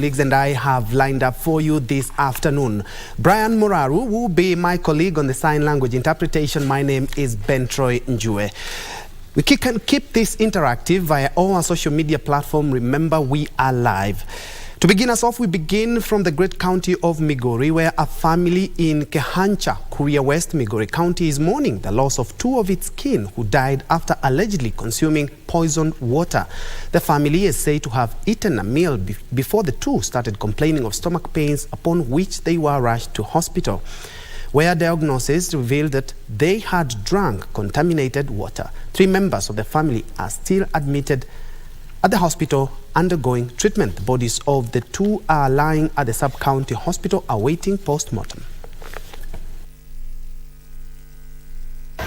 Colleagues and I have lined up for you this afternoon. Brian Muraru will be my colleague on the sign language interpretation. My name is Bentroy Njue. We can keep this interactive via all our social media platforms. Remember, we are live. To begin us off, we begin from the great county of Migori, where a family in Kehancha, Kuria West, Migori County, is mourning the loss of two of its kin who died after allegedly consuming poisoned water. The family is said to have eaten a meal before the two started complaining of stomach pains, upon which they were rushed to hospital, where diagnosis revealed that they had drunk contaminated water. 3 members of the family are still admitted at the hospital undergoing treatment. The bodies of the two are lying at the sub-county hospital awaiting post-mortem.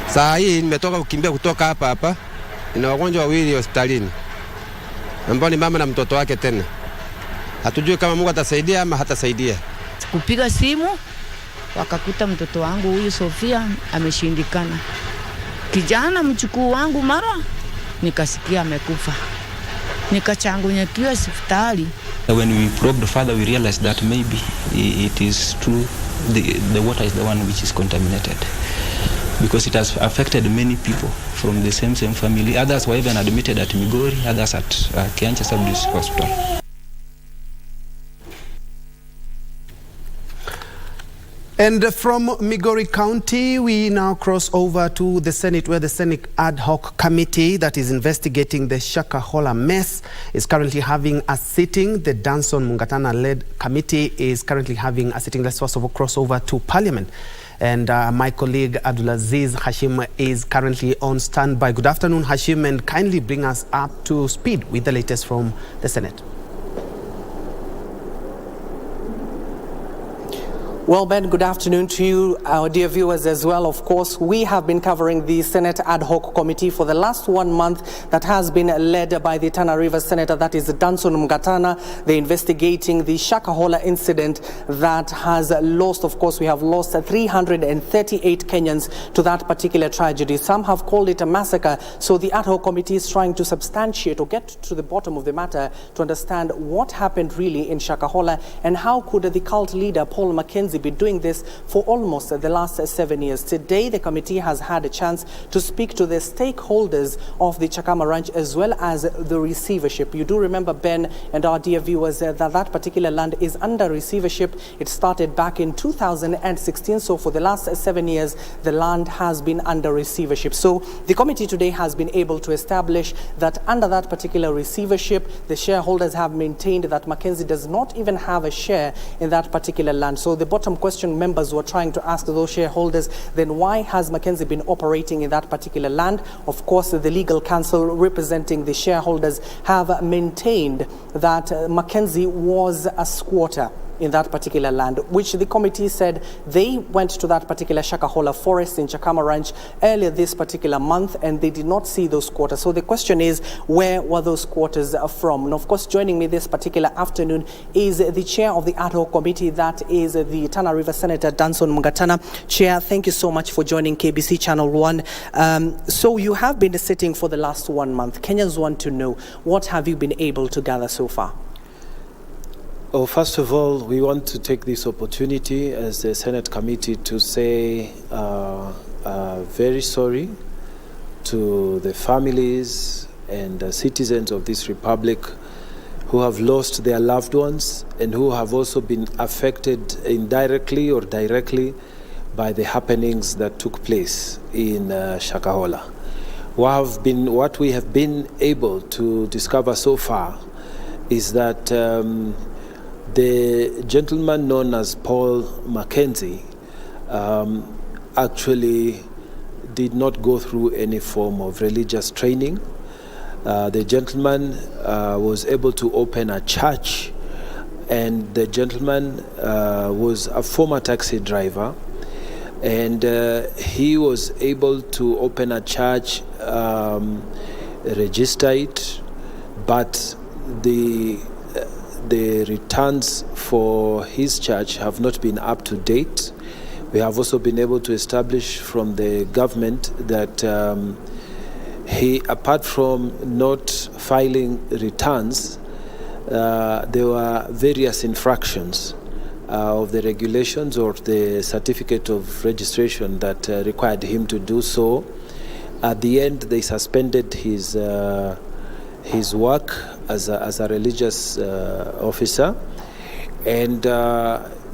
Saa hii nimetoka kukimbia kutoka hapa. Ina wagonjwa wawili hospitalini, ambao ni mama na mtoto wake tena. Hatujui kama Mungu atasaidia ama hatasaidia. Kupiga simu wakakuta mtoto wangu huyu Sofia ameshindikana. Kijana mchukuu wangu mara nikasikia amekufa. Nikachangunyikiwa hospitali. When we probed further, we realized that maybe it is true, the water is the one which is contaminated, because it has affected many people from the same family. Others were even admitted at Migori, others at Kehancha Sub-District Hospital. And from Migori County, we now cross over to the Senate, where the Senate Ad Hoc Committee that is investigating the Shakahola mess is currently having a sitting. The Danson Mungatana-led committee is currently having a sitting. Let's first of all cross over to Parliament. And my colleague Abdulaziz Hashim is currently on standby. Good afternoon, Hashim, and kindly bring us up to speed with the latest from the Senate. Well, Ben, good afternoon to you, our dear viewers as well. Of course, we have been covering the Senate Ad Hoc Committee for the last 1 month that has been led by the Tana River Senator, that is Danson Mungatana. They're investigating the Shakahola incident that has lost, of course, we have lost 338 Kenyans to that particular tragedy. Some have called it a massacre. So the Ad Hoc Committee is trying to substantiate or get to the bottom of the matter to understand what happened really in Shakahola and how could the cult leader, Paul Mackenzie, been doing this for almost the last 7 years. Today, the committee has had a chance to speak to the stakeholders of the Chakama Ranch as well as the receivership. You do remember, Ben, and our dear viewers, that particular land is under receivership. It started back in 2016. So for the last 7 years, the land has been under receivership. So the committee today has been able to establish that under that particular receivership, the shareholders have maintained that Mackenzie does not even have a share in that particular land. So the bottom question members were trying to ask those shareholders, then why has Mackenzie been operating in that particular land? Of course, the legal counsel representing the shareholders have maintained that Mackenzie was a squatter in that particular land, which the committee said they went to that particular Shakahola forest in Chakama Ranch earlier this particular month and they did not see those quarters. So the question is, where were those quarters from? And of course, joining me this particular afternoon is the chair of the Ad Hoc Committee, that is the Tana River Senator Danson Mungatana. Chair, thank you so much for joining KBC Channel 1. So you have been sitting for the last 1 month. Kenyans want to know, what have you been able to gather so far? Oh, first of all, we want to take this opportunity as the Senate Committee to say very sorry to the families and citizens of this republic who have lost their loved ones and who have also been affected indirectly or directly by the happenings that took place in Shakahola. What we have been able to discover so far is that the gentleman known as Paul Mackenzie actually did not go through any form of religious training. The gentleman was able to open a church, and the gentleman was a former taxi driver, and he was able to open a church, register it, but the returns for his church have not been up to date. We have also been able to establish from the government that he, apart from not filing returns, there were various infractions of the regulations or the certificate of registration that required him to do so. At the end, they suspended his work as a religious officer, and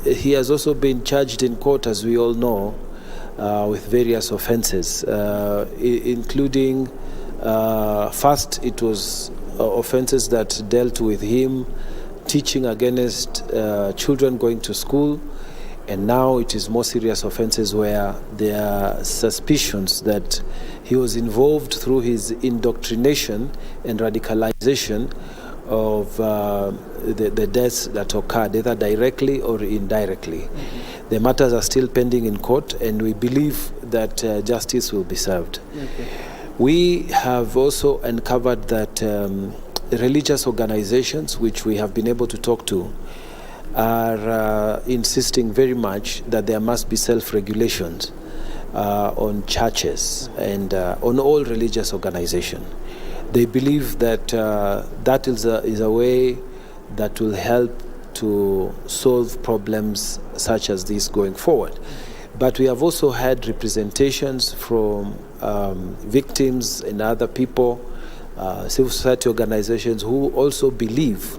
he has also been charged in court, as we all know, with various offenses, including first it was offenses that dealt with him teaching against children going to school, and now it is more serious offenses where there are suspicions that he was involved through his indoctrination and radicalization of the deaths that occurred, either directly or indirectly. Mm-hmm. The matters are still pending in court, and we believe that justice will be served. Okay. We have also uncovered that religious organizations, which we have been able to talk to, are insisting very much that there must be self-regulations on churches and on all religious organizations. They believe that that is a way that will help to solve problems such as this going forward. But we have also had representations from victims and other people, civil society organizations, who also believe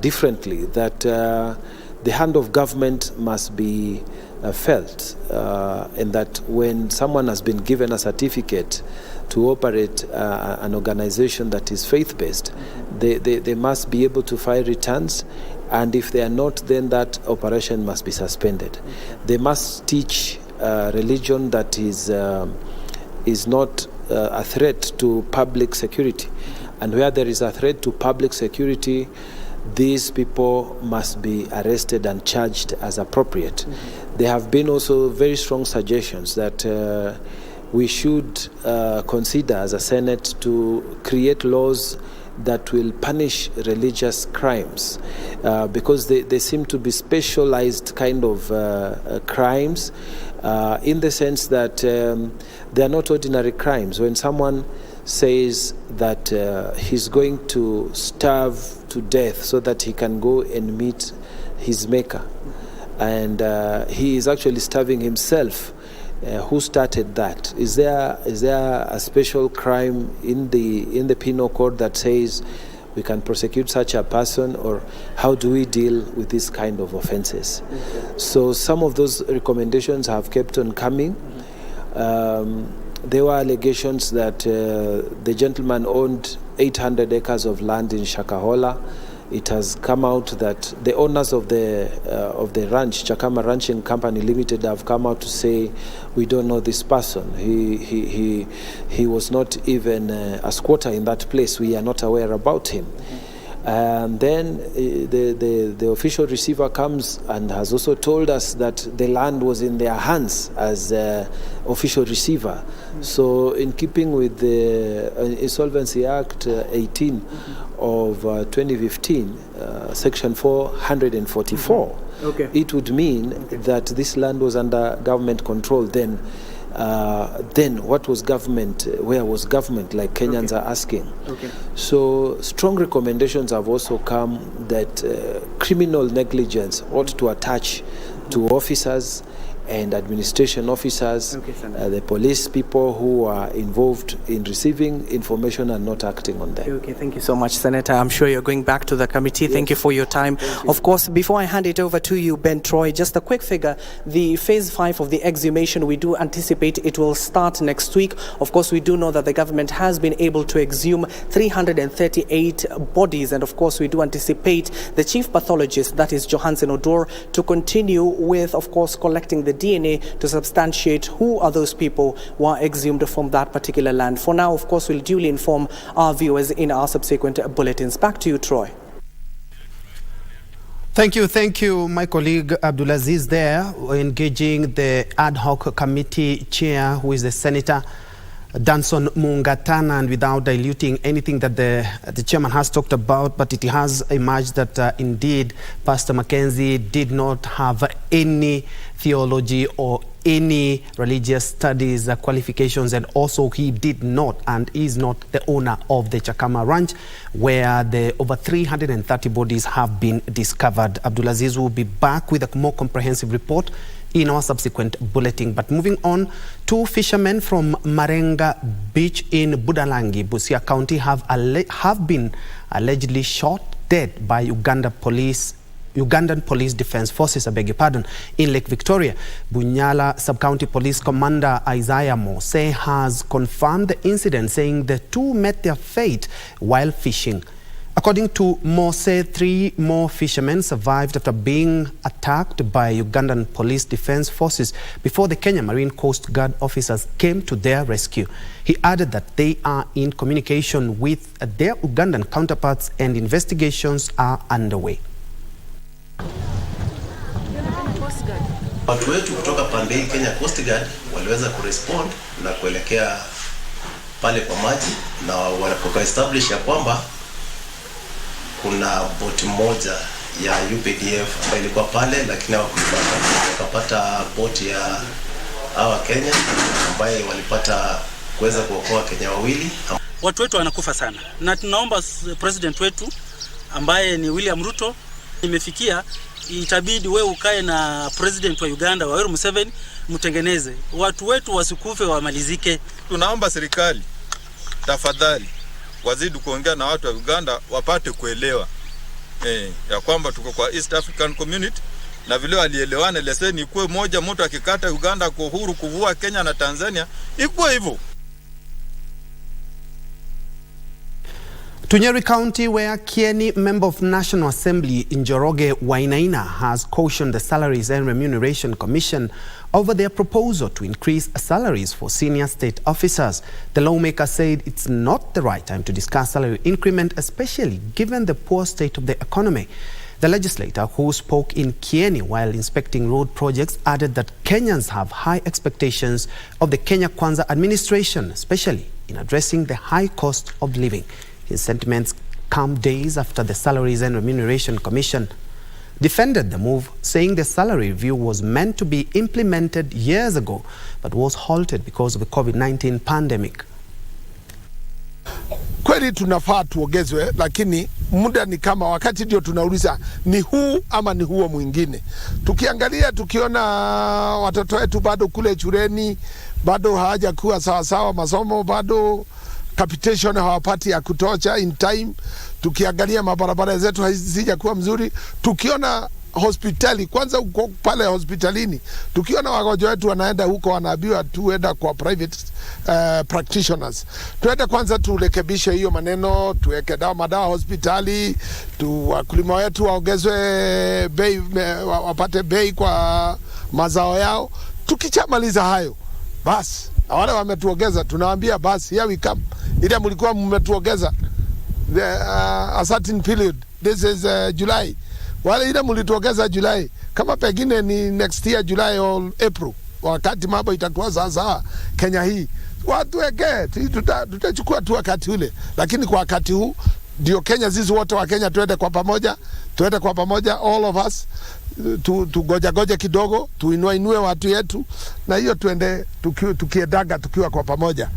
differently, that the hand of government must be felt, and that when someone has been given a certificate to operate an organization that is faith-based, they must be able to file returns, and if they are not, then that operation must be suspended. They must teach religion that is not a threat to public security, and where there is a threat to public security, these people must be arrested and charged as appropriate. There have been also very strong suggestions that we should consider as a Senate to create laws that will punish religious crimes, because they seem to be specialized kind of crimes, in the sense that they are not ordinary crimes. When someone says that he's going to starve to death so that he can go and meet his maker, and he is actually starving himself, who started that? Is there a special crime in the penal code that says we can prosecute such a person, or how do we deal with this kind of offenses? So some of those recommendations have kept on coming. There were allegations that the gentleman owned 800 acres of land in Shakahola. It has come out that the owners of the ranch, Chakama Ranching Company Limited, have come out to say, we don't know this person. He was not even a squatter in that place. We are not aware about him. And then the official receiver comes and has also told us that the land was in their hands as official receiver. So in keeping with the Insolvency Act 18 of 2015, Section 444, it would mean that this land was under government control. Then what was government? Where was government? Like Kenyans are asking. So strong recommendations have also come that criminal negligence ought to attach to officers and administration officers, the police people who are involved in receiving information and not acting on them. Okay, thank you so much, Senator. I'm sure you're going back to the committee. Yes. Thank you for your time. Of course, before I hand it over to you, Ben Troy, just a quick figure. The phase 5 of the exhumation, we do anticipate it will start next week. Of course, we do know that the government has been able to exhume 338 bodies, and of course, we do anticipate the chief pathologist, that is Johansen Odor, to continue with, of course, collecting the DNA to substantiate who are those people who are exhumed from that particular land. For now, of course, we'll duly inform our viewers in our subsequent bulletins. Back to you, Troy. Thank you, my colleague Abdulaziz there, engaging the ad hoc committee chair, who is the Senator Danson Mungatana, and without diluting anything that the chairman has talked about, but it has emerged that indeed Pastor Mackenzie did not have any theology or any religious studies qualifications, and also he did not and is not the owner of the Chakama Ranch, where the over 330 bodies have been discovered. Abdulaziz will be back with a more comprehensive report in our subsequent bulletin. But moving on, 2 fishermen from Marenga Beach in Budalangi, Busia County have been allegedly shot dead by Ugandan Police Defense Forces, I beg your pardon, in Lake Victoria. Bunyala Sub-County Police Commander Isaiah Mose has confirmed the incident, saying the 2 met their fate while fishing. According to Mose, 3 more fishermen survived after being attacked by Ugandan Police Defense Forces before the Kenya Marine Coast Guard officers came to their rescue. He added that they are in communication with their Ugandan counterparts and investigations are underway. Watu wetu kutoka pande hii Kenya Coast Guard waliweza kurespond na kuelekea pale kwa maji, na wakaestablish ya kwamba kuna boti moja ya UPDF ambayo ilikuwa pale, lakini wakapata boti ya hawa Kenya ambaye walipata kuweza kuokoa Kenya wawili. Watu wetu wanakufa sana, na tunaomba president wetu ambaye ni William Ruto, imefikia itabidi wewe ukae na president wa Uganda Yoweri Museveni, mtengeneze watu wetu wasikufe, wamalizike. Tunaomba serikali tafadhali wazidi kuongea na watu wa Uganda wapate kuelewa ya kwamba tuko kwa East African Community, na vile walielewana leseni ikuwe moja, mtu akikata Uganda kwa uhuru kuvua Kenya na Tanzania ikuwe hivyo. To Nyeri County, where Kieni member of National Assembly Njoroge Wainaina has cautioned the Salaries and Remuneration Commission over their proposal to increase salaries for senior state officers. The lawmaker said it's not the right time to discuss salary increment, especially given the poor state of the economy. The legislator, who spoke in Kieni while inspecting road projects, added that Kenyans have high expectations of the Kenya Kwanza administration, especially in addressing the high cost of living. His sentiments come days after the Salaries and Remuneration Commission defended the move, saying the salary review was meant to be implemented years ago but was halted because of the COVID-19 pandemic. Kweli tunafaa tuongezwe, lakini muda ni kama wakati ndio tunauliza ni huu ama ni huo mwingine. Tukiangalia tukiona watoto wetu bado kule shuleni bado hawajakuwa sawa sawa, masomo bado capitation hawapati ya kutosha in time. Tukiangalia mabarabara zetu hazijakuwa mzuri. Tukiona hospitali, kwanza uko pale hospitalini, tukiona wagonjwa wetu wanaenda huko wanaambiwa tuenda kwa private practitioners. Tuende kwanza turekebishe hiyo maneno, tuweke madawa hospitali, wakulima wetu waongezwe bei, wapate bei kwa mazao yao. Tukichamaliza hayo, basi wale wametuongeza tunawaambia basi here we come. Ile mlikuwa mmetuongeza a certain period, this is July. Wale ile mlituongeza July, kama pengine ni next year July or April, wakati mambo itakuwa sawa Kenya hii, watu weke tutachukua tu wakati ule. Lakini kwa wakati huu ndio Kenya, sisi wote wa Kenya tuende kwa pamoja, all of us tugoja kidogo, tuinue watu yetu, na hiyo tuende tukiedaga tukiwa kwa pamoja.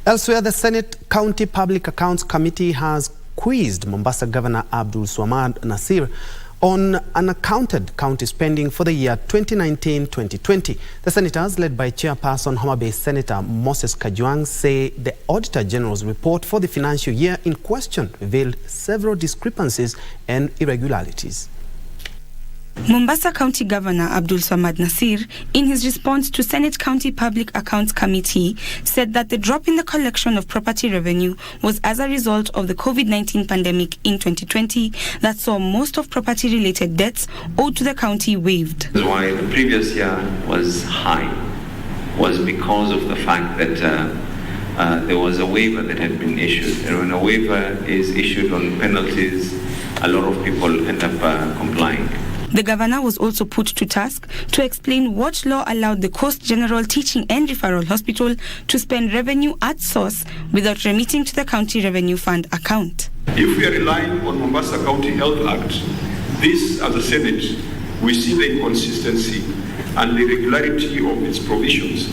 Elsewhere, the Senate County Public Accounts Committee has quizzed Mombasa Governor Abdul Swamad Nassir on unaccounted county spending for the year 2019-2020. The senators, led by Chairperson Homa Bay Senator Moses Kajwang, say the Auditor General's report for the financial year in question revealed several discrepancies and irregularities. Mombasa County Governor Abdul Swamad Nassir, in his response to Senate County Public Accounts Committee, said that the drop in the collection of property revenue was as a result of the COVID-19 pandemic in 2020 that saw most of property-related debts owed to the county waived. Why the previous year was high was because of the fact that there was a waiver that had been issued. And when a waiver is issued on penalties, a lot of people end up complying. The governor was also put to task to explain what law allowed the Coast General Teaching and Referral Hospital to spend revenue at source without remitting to the County Revenue Fund account. If we are relying on Mombasa County Health Act, This, as a Senate, we see the inconsistency and the irregularity of its provisions.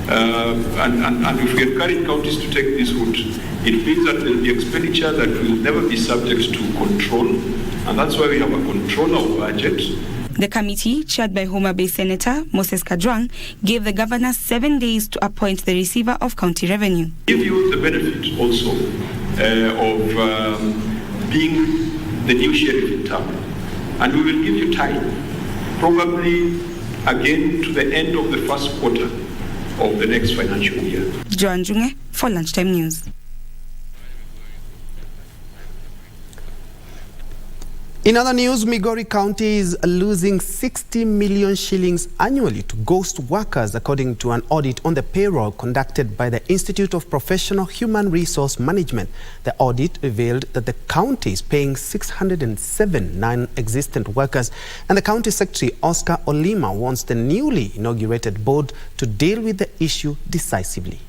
And if we encourage counties to take this route, it means that there will be expenditure that will never be subject to control, and that's why we have a control of budget. The committee, chaired by Homa Bay Senator Moses Kajwang, gave the governor 7 days to appoint the receiver of county revenue. Give you the benefit also of being the new sheriff in town, and we will give you time, probably again to the end of the first quarter of the next financial year. Njue for Lunchtime News. In other news, Migori County is losing 60 million shillings annually to ghost workers, according to an audit on the payroll conducted by the Institute of Professional Human Resource Management. The audit revealed that the county is paying 607 non-existent workers, and the county secretary, Oscar Olima, wants the newly inaugurated board to deal with the issue decisively.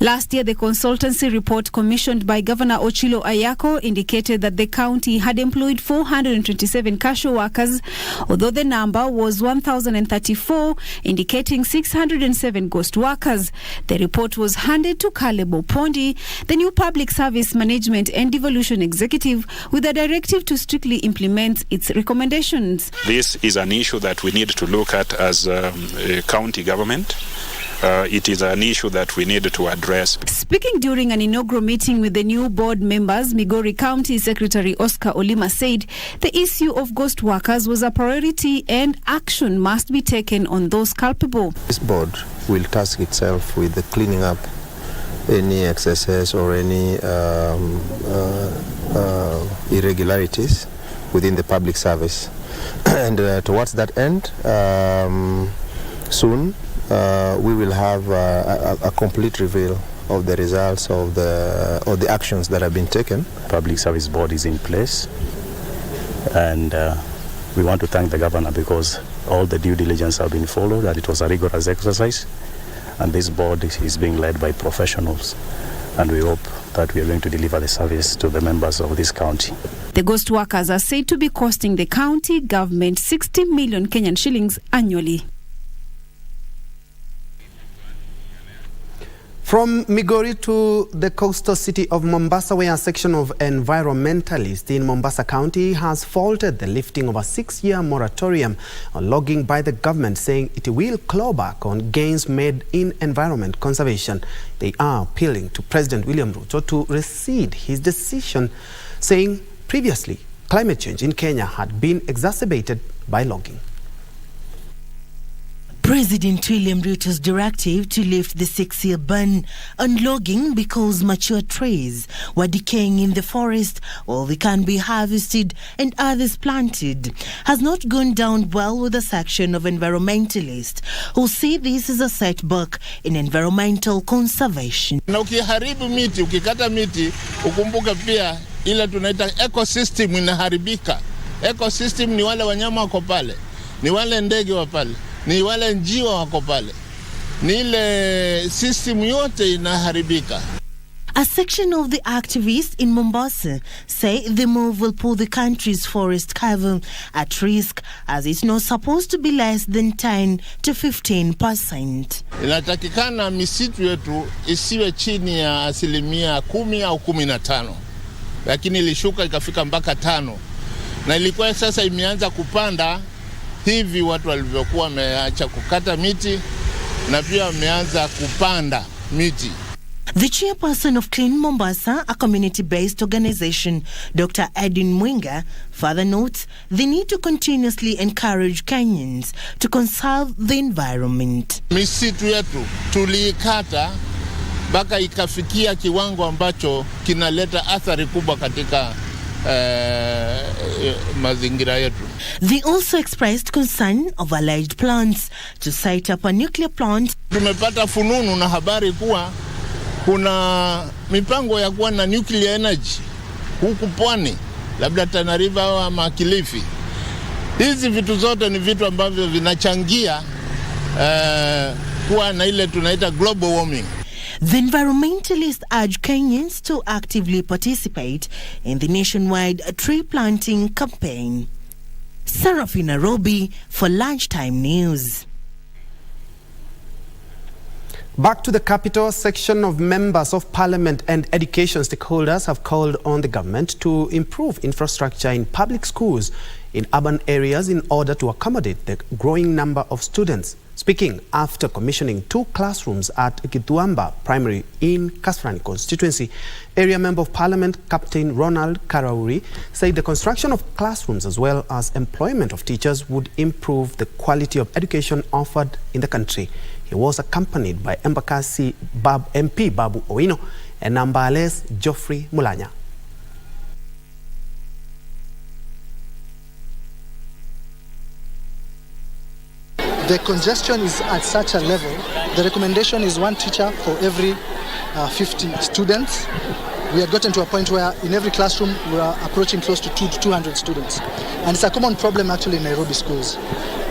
Last year, the consultancy report commissioned by Governor Ochilo Ayako indicated that the county had employed 427 casual workers, although the number was 1,034, indicating 607 ghost workers. The report was handed to Caleb Opondi, the new public service management and devolution executive, with a directive to strictly implement its recommendations. This is an issue that we need to look at as a county government. It is an issue that we need to address. Speaking during an inaugural meeting with the new board members, Migori County Secretary Oscar Olima said the issue of ghost workers was a priority and action must be taken on those culpable. This board will task itself with the cleaning up any excesses or any irregularities within the public service. And towards that end, soon, we will have a complete reveal of the results of the actions that have been taken. Public Service Board is in place, and we want to thank the governor because all the due diligence have been followed, and it was a rigorous exercise, and this board is being led by professionals, and we hope that we are going to deliver the service to the members of this county. The ghost workers are said to be costing the county government 60 million Kenyan shillings annually. From Migori to the coastal city of Mombasa, where a section of environmentalists in Mombasa County has faulted the lifting of a 6-year moratorium on logging by the government, saying it will claw back on gains made in environment conservation. They are appealing to President William Ruto to rescind his decision, saying previously climate change in Kenya had been exacerbated by logging. President William Ruto's directive to lift the 6-year ban on logging because mature trees were decaying in the forest while they can be harvested and others planted has not gone down well with a section of environmentalists who see this as a setback in environmental conservation. Na ukiharibu miti, ukikata miti, ukumbuke pia ile tunaita ecosystem inaharibika. Ecosystem ni wale wanyama wako pale, ni wale ndege wa pale, ni wale njiwa wako pale, ni ile system yote inaharibika. A section of the activists in Mombasa say the move will put the country's forest cover at risk, as it's not supposed to be less than 10 to 15%. Inatakikana misitu yetu isiwe chini ya 10% au 15%, lakini ilishuka ikafika mpaka 5%, na ilikuwa sasa imeanza kupanda hivi watu walivyokuwa wameacha kukata miti na pia wameanza kupanda miti. The chairperson of Clean Mombasa, a community-based organization, Dr. Edwin Mwinga, further notes they need to continuously encourage Kenyans to conserve the environment. Misitu yetu tuliikata mpaka ikafikia kiwango ambacho kinaleta athari kubwa katika mazingira yetu. They also expressed concern of alleged plans to set up a nuclear plant. Tumepata fununu na habari kuwa kuna mipango ya kuwa na nuclear energy huku pwani, labda Tana River ama Kilifi. Hizi vitu zote ni vitu ambavyo vinachangia kuwa na ile tunaita global warming. The environmentalists urge Kenyans to actively participate in the nationwide tree planting campaign. Sarafina Nairobi for Lunchtime News. Back to the capital, section of members of parliament and education stakeholders have called on the government to improve infrastructure in public schools in urban areas in order to accommodate the growing number of students. Speaking after commissioning 2 classrooms at Githuamba Primary in Kasarani constituency, area member of parliament Captain Ronald Karauri said the construction of classrooms as well as employment of teachers would improve the quality of education offered in the country. He was accompanied by Embakasi MP Babu Owino and Nambales Geoffrey Mulanya. The congestion is at such a level. The recommendation is 1 teacher for every 50 students. We had gotten to a point where in every classroom we are approaching close to 200 students. And it's a common problem actually in Nairobi schools.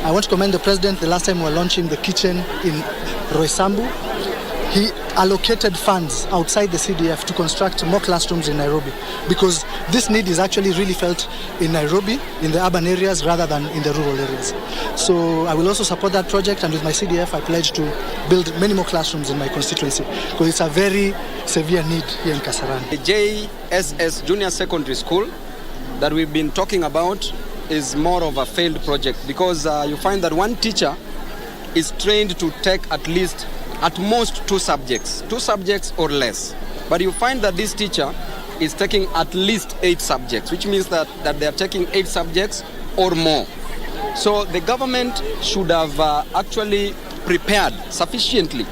I want to commend the president. The last time we were launching the kitchen in Roysambu, he allocated funds outside the CDF to construct more classrooms in Nairobi, because this need is actually really felt in Nairobi, in the urban areas rather than in the rural areas. So I will also support that project, and with my CDF I pledge to build many more classrooms in my constituency, because it's a very severe need here in Kasarani. The JSS Junior Secondary School that we've been talking about is more of a failed project, because you find that 1 teacher is trained to take at most 2 subjects or less. But you find that this teacher is taking at least 8 subjects, which means that they are taking 8 subjects or more. So the government should have actually prepared sufficiently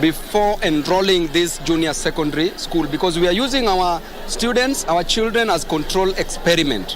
before enrolling this junior secondary school, because we are using our students, our children as control experiment.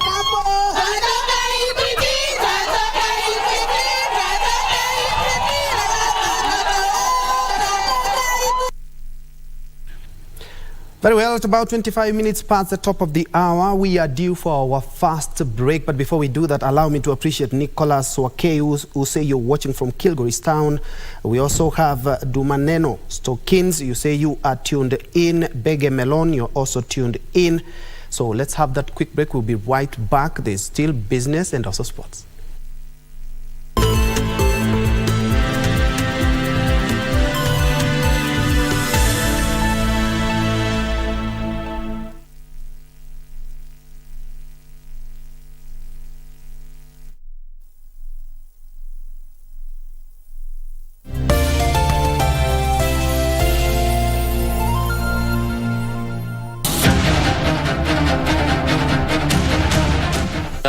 Very well, at about 25 minutes past the top of the hour, we are due for our first break. But before we do that, allow me to appreciate Nicholas Wakei, who say you're watching from Kilgoris Town. We also have Dumaneno Stokins. You say you are tuned in. Bege Melon, you're also tuned in. So let's have that quick break. We'll be right back. There's still business and also sports.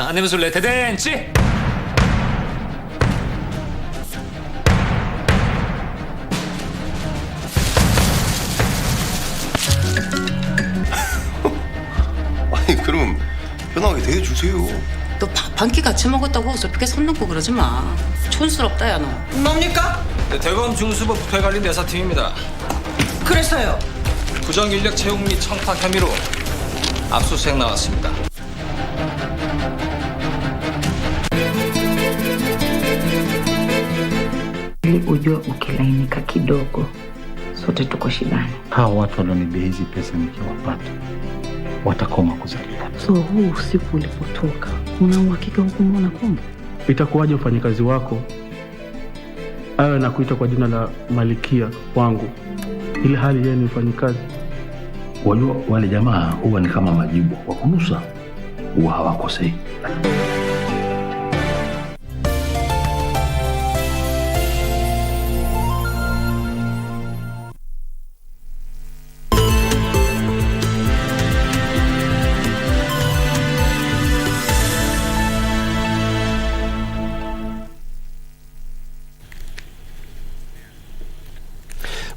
Andiamo sulle tendenze. 아니 그럼 편하게 대해주세요. 너 밥 한 끼 같이 먹었다고 어설프게 손 놓고 그러지 마. 촌스럽다 야 너. 뭡니까? 네, 대검 중수부 부패관리 내사팀입니다. 그래서요? 부정 인력 채용 및 청탁 혐의로 압수수색 나왔습니다. Ujue ukilainika kidogo sote tuko shidani. Hawa watu walioniibia hizi pesa nikiwapata watakoma kuzalia. So huu usiku ulipotoka, una uhakika hukumwona Kombo? Itakuwaje mfanyikazi wako awe na kuita kwa jina la Malikia wangu ile hali yeye ni mfanyikazi? Wajua wale jamaa huwa ni kama majibu wa kunusa, huwa hawakosei.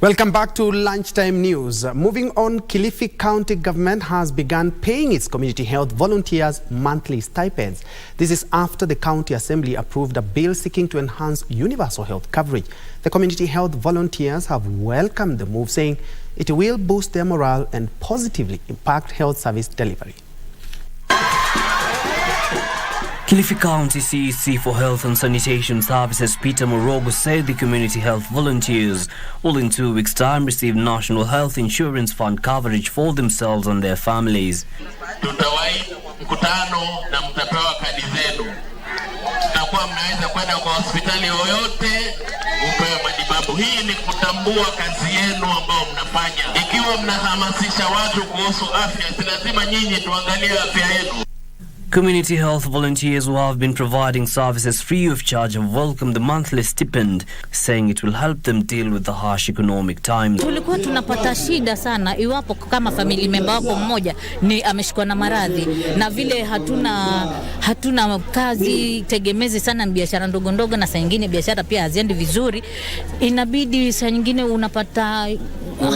Welcome back to Lunchtime News. Moving on, Kilifi County government has begun paying its community health volunteers monthly stipends. This is after the county assembly approved a bill seeking to enhance universal health coverage. The community health volunteers have welcomed the move, saying it will boost their morale and positively impact health service delivery. Kilifi County CEC for Health and Sanitation Services Peter Morogo said the community health volunteers will in 2 weeks' time receive National Health Insurance Fund coverage for themselves and their families. Tutawai mkutano na mtapewa kadi zenu. Tutakuwa mnaweza kwenda kwa hospitali yoyote upewe matibabu. Hii ni kutambua kazi yenu ambao mnafanya. Ikiwa mnahamasisha watu kuhusu afya, si lazima nyinyi tuangalie afya yenu. Community health volunteers who have been providing services free of charge have welcomed the monthly stipend, saying it will help them deal with the harsh economic times. Tulikuwa tunapata shida sana iwapo kama family member wako mmoja ni ameshikwa na maradhi na vile hatuna kazi tegemezi sana biashara ndogo ndogo na saa nyingine biashara pia haziendi vizuri, inabidi saa nyingine unapata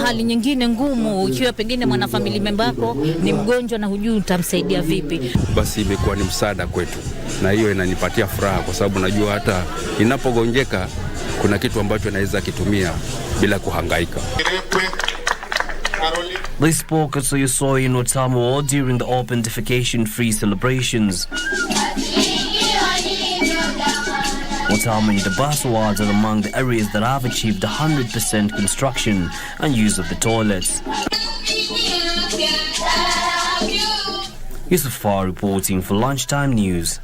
hali nyingine ngumu ikiwa pengine mwana family member wako ni mgonjwa na hujui utamsaidia vipi. Basi imekuwa ni msaada kwetu na hiyo inanipatia furaha kwa sababu najua hata ninapogonjeka kuna kitu ambacho naweza kitumia bila kuhangaika. They spoke at Soyosoy in Watamu during the open defecation-free celebrations. Watamu and the bus wards are among the areas that have achieved 100% construction and use of the toilets. Yusufar reporting for Lunchtime News.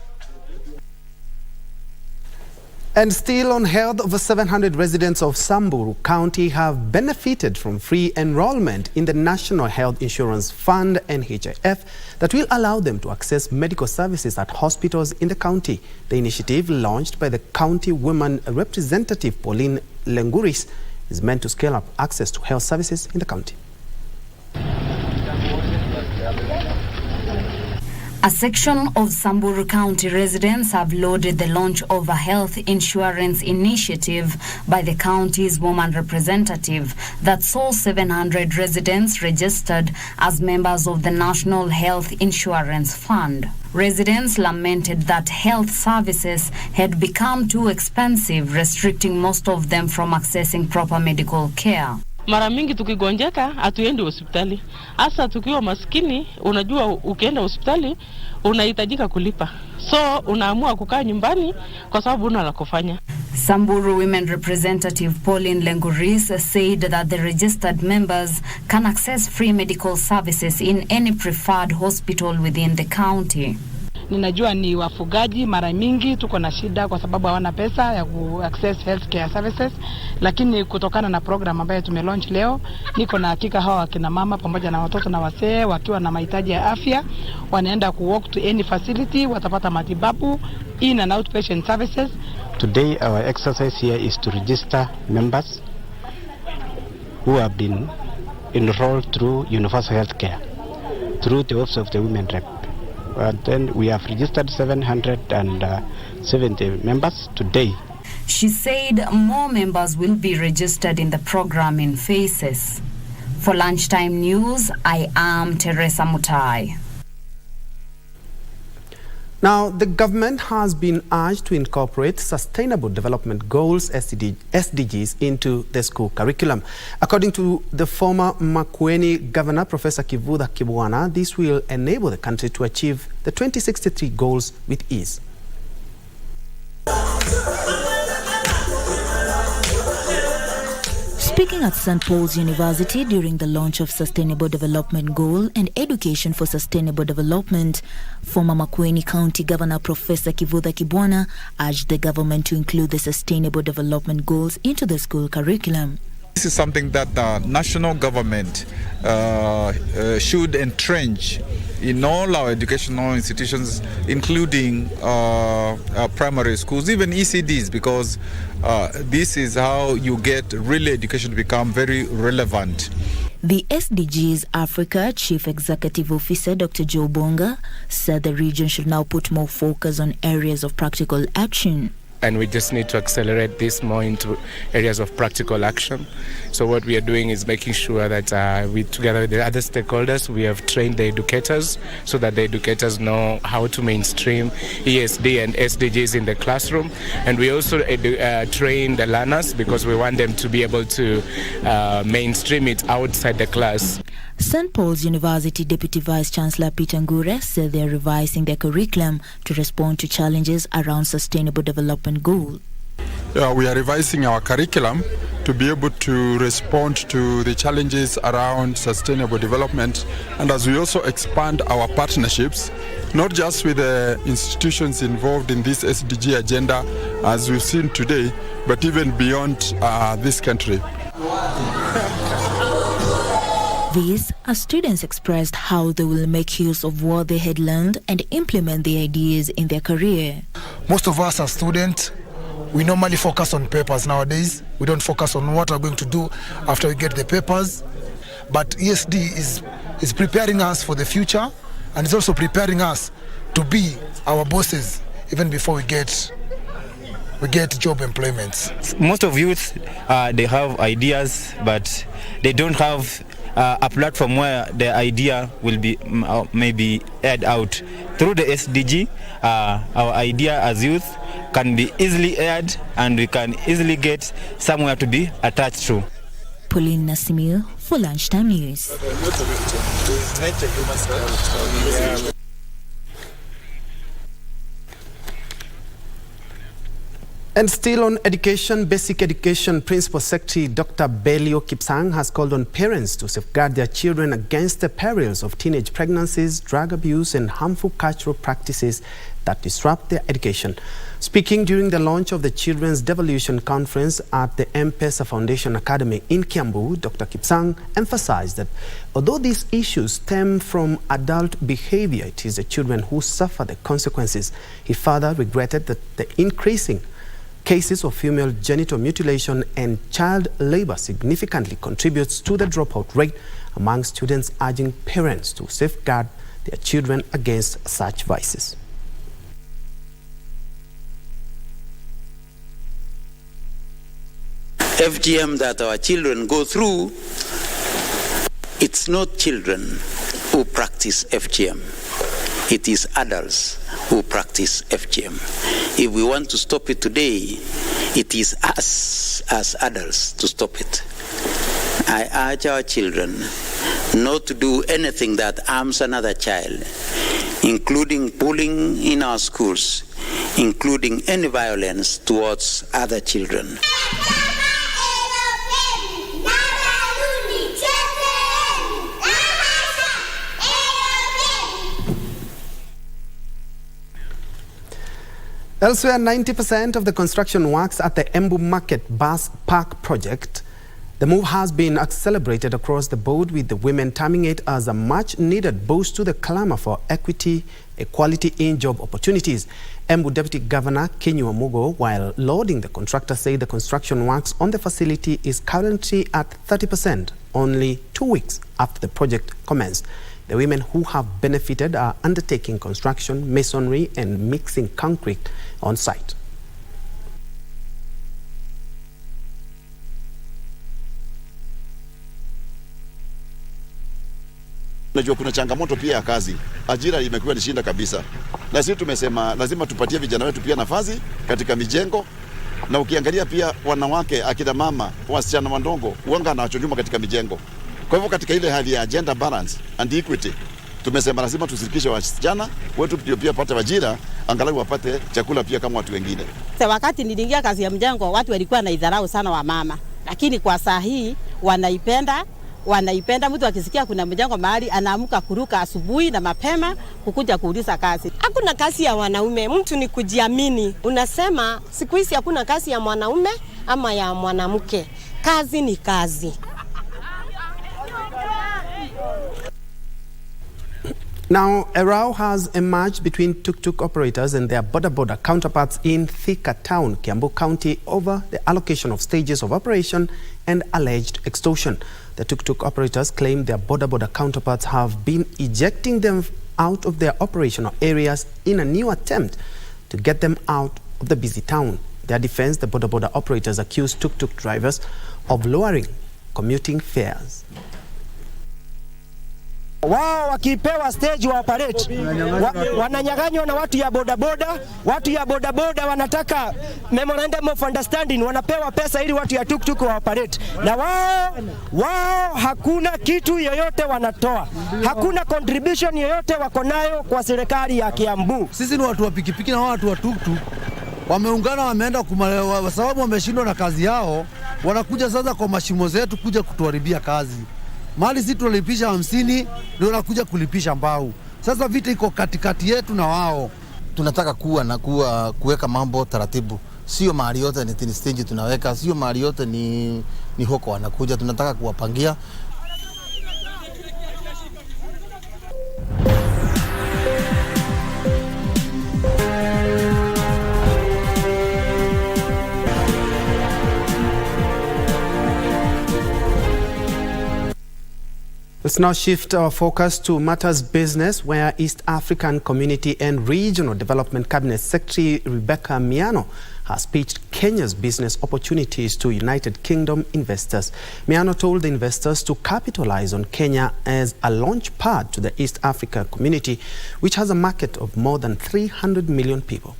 And still on health, over 700 residents of Samburu County have benefited from free enrollment in the National Health Insurance Fund, NHIF, that will allow them to access medical services at hospitals in the county. The initiative, launched by the county women representative Pauline Lenguris, is meant to scale up access to health services in the county. A section of Samburu County residents have lauded the launch of a health insurance initiative by the county's woman representative that saw 700 residents registered as members of the National Health Insurance Fund. Residents lamented that health services had become too expensive, restricting most of them from accessing proper medical care. Mara mingi tukigonjeka hatuendi hospitali. Hasa tukiwa maskini, unajua ukienda hospitali unahitajika kulipa. So unaamua kukaa nyumbani kwa sababu una la kufanya. Samburu Women Representative Pauline Lenguris said that the registered members can access free medical services in any preferred hospital within the county. Ninajua ni wafugaji mara mingi tuko na shida kwa sababu hawana pesa ya access healthcare services, lakini kutokana na program ambayo tumelaunch leo, niko na hakika hawa kina mama pamoja na watoto na wasee wakiwa na mahitaji ya afya wanaenda ku walk to any facility, watapata matibabu in and outpatient services. Today our exercise here is to register members who have been enrolled through universal healthcare through the office of the women rep. And then we have registered 770 members today. She said more members will be registered in the program in phases. For Lunchtime News, I am Teresa Mutai. Now, the government has been urged to incorporate Sustainable Development Goals, SDGs, into the school curriculum. According to the former Makueni Governor, Professor Kivutha Kibwana, this will enable the country to achieve the 2063 goals with ease. Speaking at St. Paul's University during the launch of Sustainable Development Goal and Education for Sustainable Development, former Migori County Governor Professor Kivutha Kibwana urged the government to include the Sustainable Development Goals into the school curriculum. This is something that the national government should entrench in all our educational institutions, including primary schools, even ECDs, because this is how you get really education to become very relevant. The SDGs Africa Chief Executive Officer Dr. Joe Bonga said the region should now put more focus on areas of practical action. And we just need to accelerate this more into areas of practical action. So what we are doing is making sure that we, together with the other stakeholders, we have trained the educators so that the educators know how to mainstream ESD and SDGs in the classroom. And we also train the learners because we want them to be able to mainstream it outside the class. St. Paul's University Deputy Vice-Chancellor Peter Njue said they are revising their curriculum to respond to challenges around sustainable development goals. We are revising our curriculum to be able to respond to the challenges around sustainable development, and as we also expand our partnerships, not just with the institutions involved in this SDG agenda as we've seen today, but even beyond this country. These are students expressed how they will make use of what they had learned and implement the ideas in their career. Most of us as students, we normally focus on papers nowadays. We don't focus on what we're going to do after we get the papers. But ESD is preparing us for the future, and it's also preparing us to be our bosses even before we get job employments. Most of youth, they have ideas, but they don't have a platform where the idea will be maybe aired out. Through the SDG, our idea as youth can be easily aired, and we can easily get somewhere to be attached to. Pauline Nasimil for Lunchtime News. And still on education, Basic Education Principal Secretary Dr. Belio Kipsang has called on parents to safeguard their children against the perils of teenage pregnancies, drug abuse and harmful cultural practices that disrupt their education. Speaking during the launch of the Children's Devolution Conference at the M-Pesa Foundation Academy in Kiambu, Dr. Kipsang emphasized that although these issues stem from adult behavior, it is the children who suffer the consequences. He further regretted that the increasing cases of female genital mutilation and child labor significantly contributes to the dropout rate among students, urging parents to safeguard their children against such vices. FGM that our children go through, it's not children who practice FGM. It is adults who practice FGM. If we want to stop it today, it is us as adults to stop it. I urge our children not to do anything that harms another child, including bullying in our schools, including any violence towards other children. Elsewhere, 90% of the construction works at the Embu Market Bus Park project. The move has been celebrated across the board, with the women terming it as a much-needed boost to the clamor for equality in job opportunities. Embu Deputy Governor Kiambu County, while lauding the contractor, said the construction works on the facility is currently at 30%, only 2 weeks after the project commenced. The women who have benefited are undertaking construction, masonry and mixing concrete on site. Najua kuna changamoto pia ya kazi. Ajira imekuwa ni shinda kabisa. Na sisi tumesema lazima tupatie vijana wetu pia nafasi katika mijengo. Na ukiangalia pia wanawake, akina mama, wasichana wadogo, wanga na wachojuma katika mijengo. Kwa hivyo katika ile hali ya gender balance and equity, tumesema lazima tushirikishe wasichana wetu pia pate ajira, angalau wapate chakula pia kama watu wengine. Wakati niliingia kazi ya mjengo, watu walikuwa na idharau sana wa mama, lakini kwa saa hii wanaipenda. Mtu akisikia kuna mjengo mahali anaamka kuruka asubuhi na mapema kukuja kuuliza kazi. Hakuna kazi ya wanaume, mtu ni kujiamini. Unasema siku hizi hakuna kazi ya mwanaume ama ya mwanamke. Kazi ni kazi. Now, a row has emerged between tuk-tuk operators and their border counterparts in Thika Town, Kiambu County, over the allocation of stages of operation and alleged extortion. The tuk-tuk operators claim their border counterparts have been ejecting them out of their operational areas in a new attempt to get them out of the busy town. Their defense, the border operators accuse tuk-tuk drivers of lowering commuting fares. Wao wakipewa stage wa operate wananyang'anywa na watu ya bodaboda. Watu ya bodaboda wanataka memorandum of understanding, wanapewa pesa ili watu ya tuktuk wa operate, na wao hakuna kitu yoyote wanatoa, hakuna contribution yoyote wako nayo kwa serikali ya Kiambu. Sisi ni watu wa pikipiki na watu wa tuktuk wameungana, wameenda kwa sababu wameshindwa na kazi yao, wanakuja sasa kwa mashimo zetu kuja kutuharibia kazi. Mali sisi tunalipisha 50 ndio wanakuja kulipisha mbao. Sasa vita iko katikati yetu na wao. Tunataka kuweka mambo taratibu. Sio mahali yote ni stage tunaweka, sio mahali yote ni hoko wanakuja, tunataka kuwapangia. Let's now shift our focus to matters business, where East African Community and Regional Development Cabinet Secretary Rebecca Miano has pitched Kenya's business opportunities to United Kingdom investors. Miano told the investors to capitalize on Kenya as a launch pad to the East Africa community, which has a market of more than 300 million people.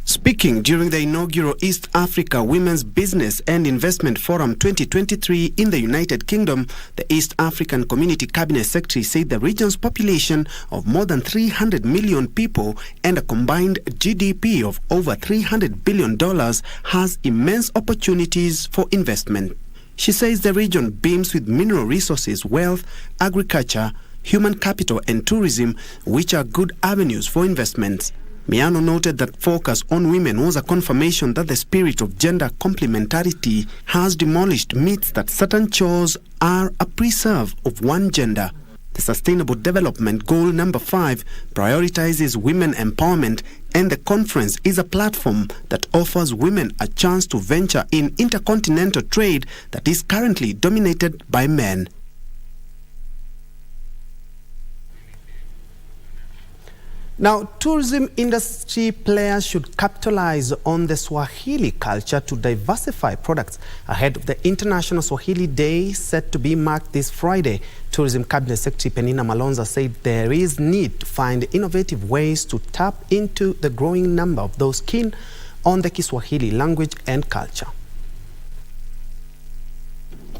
Speaking during the inaugural East Africa Women's Business and Investment Forum 2023 in the United Kingdom, the East African Community Cabinet Secretary said the region's population of more than 300 million people and a combined GDP of over $300 billion has immense opportunities for investment. She says the region beams with mineral resources, wealth, agriculture, human capital and tourism, which are good avenues for investments. Miano noted that focus on women was a confirmation that the spirit of gender complementarity has demolished myths that certain chores are a preserve of one gender. The Sustainable Development Goal number 5 prioritizes women empowerment, and the conference is a platform that offers women a chance to venture in intercontinental trade that is currently dominated by men. Now, tourism industry players should capitalize on the Swahili culture to diversify products ahead of the International Swahili Day set to be marked this Friday. Tourism Cabinet Secretary Penina Malonza said there is need to find innovative ways to tap into the growing number of those keen on the Kiswahili language and culture.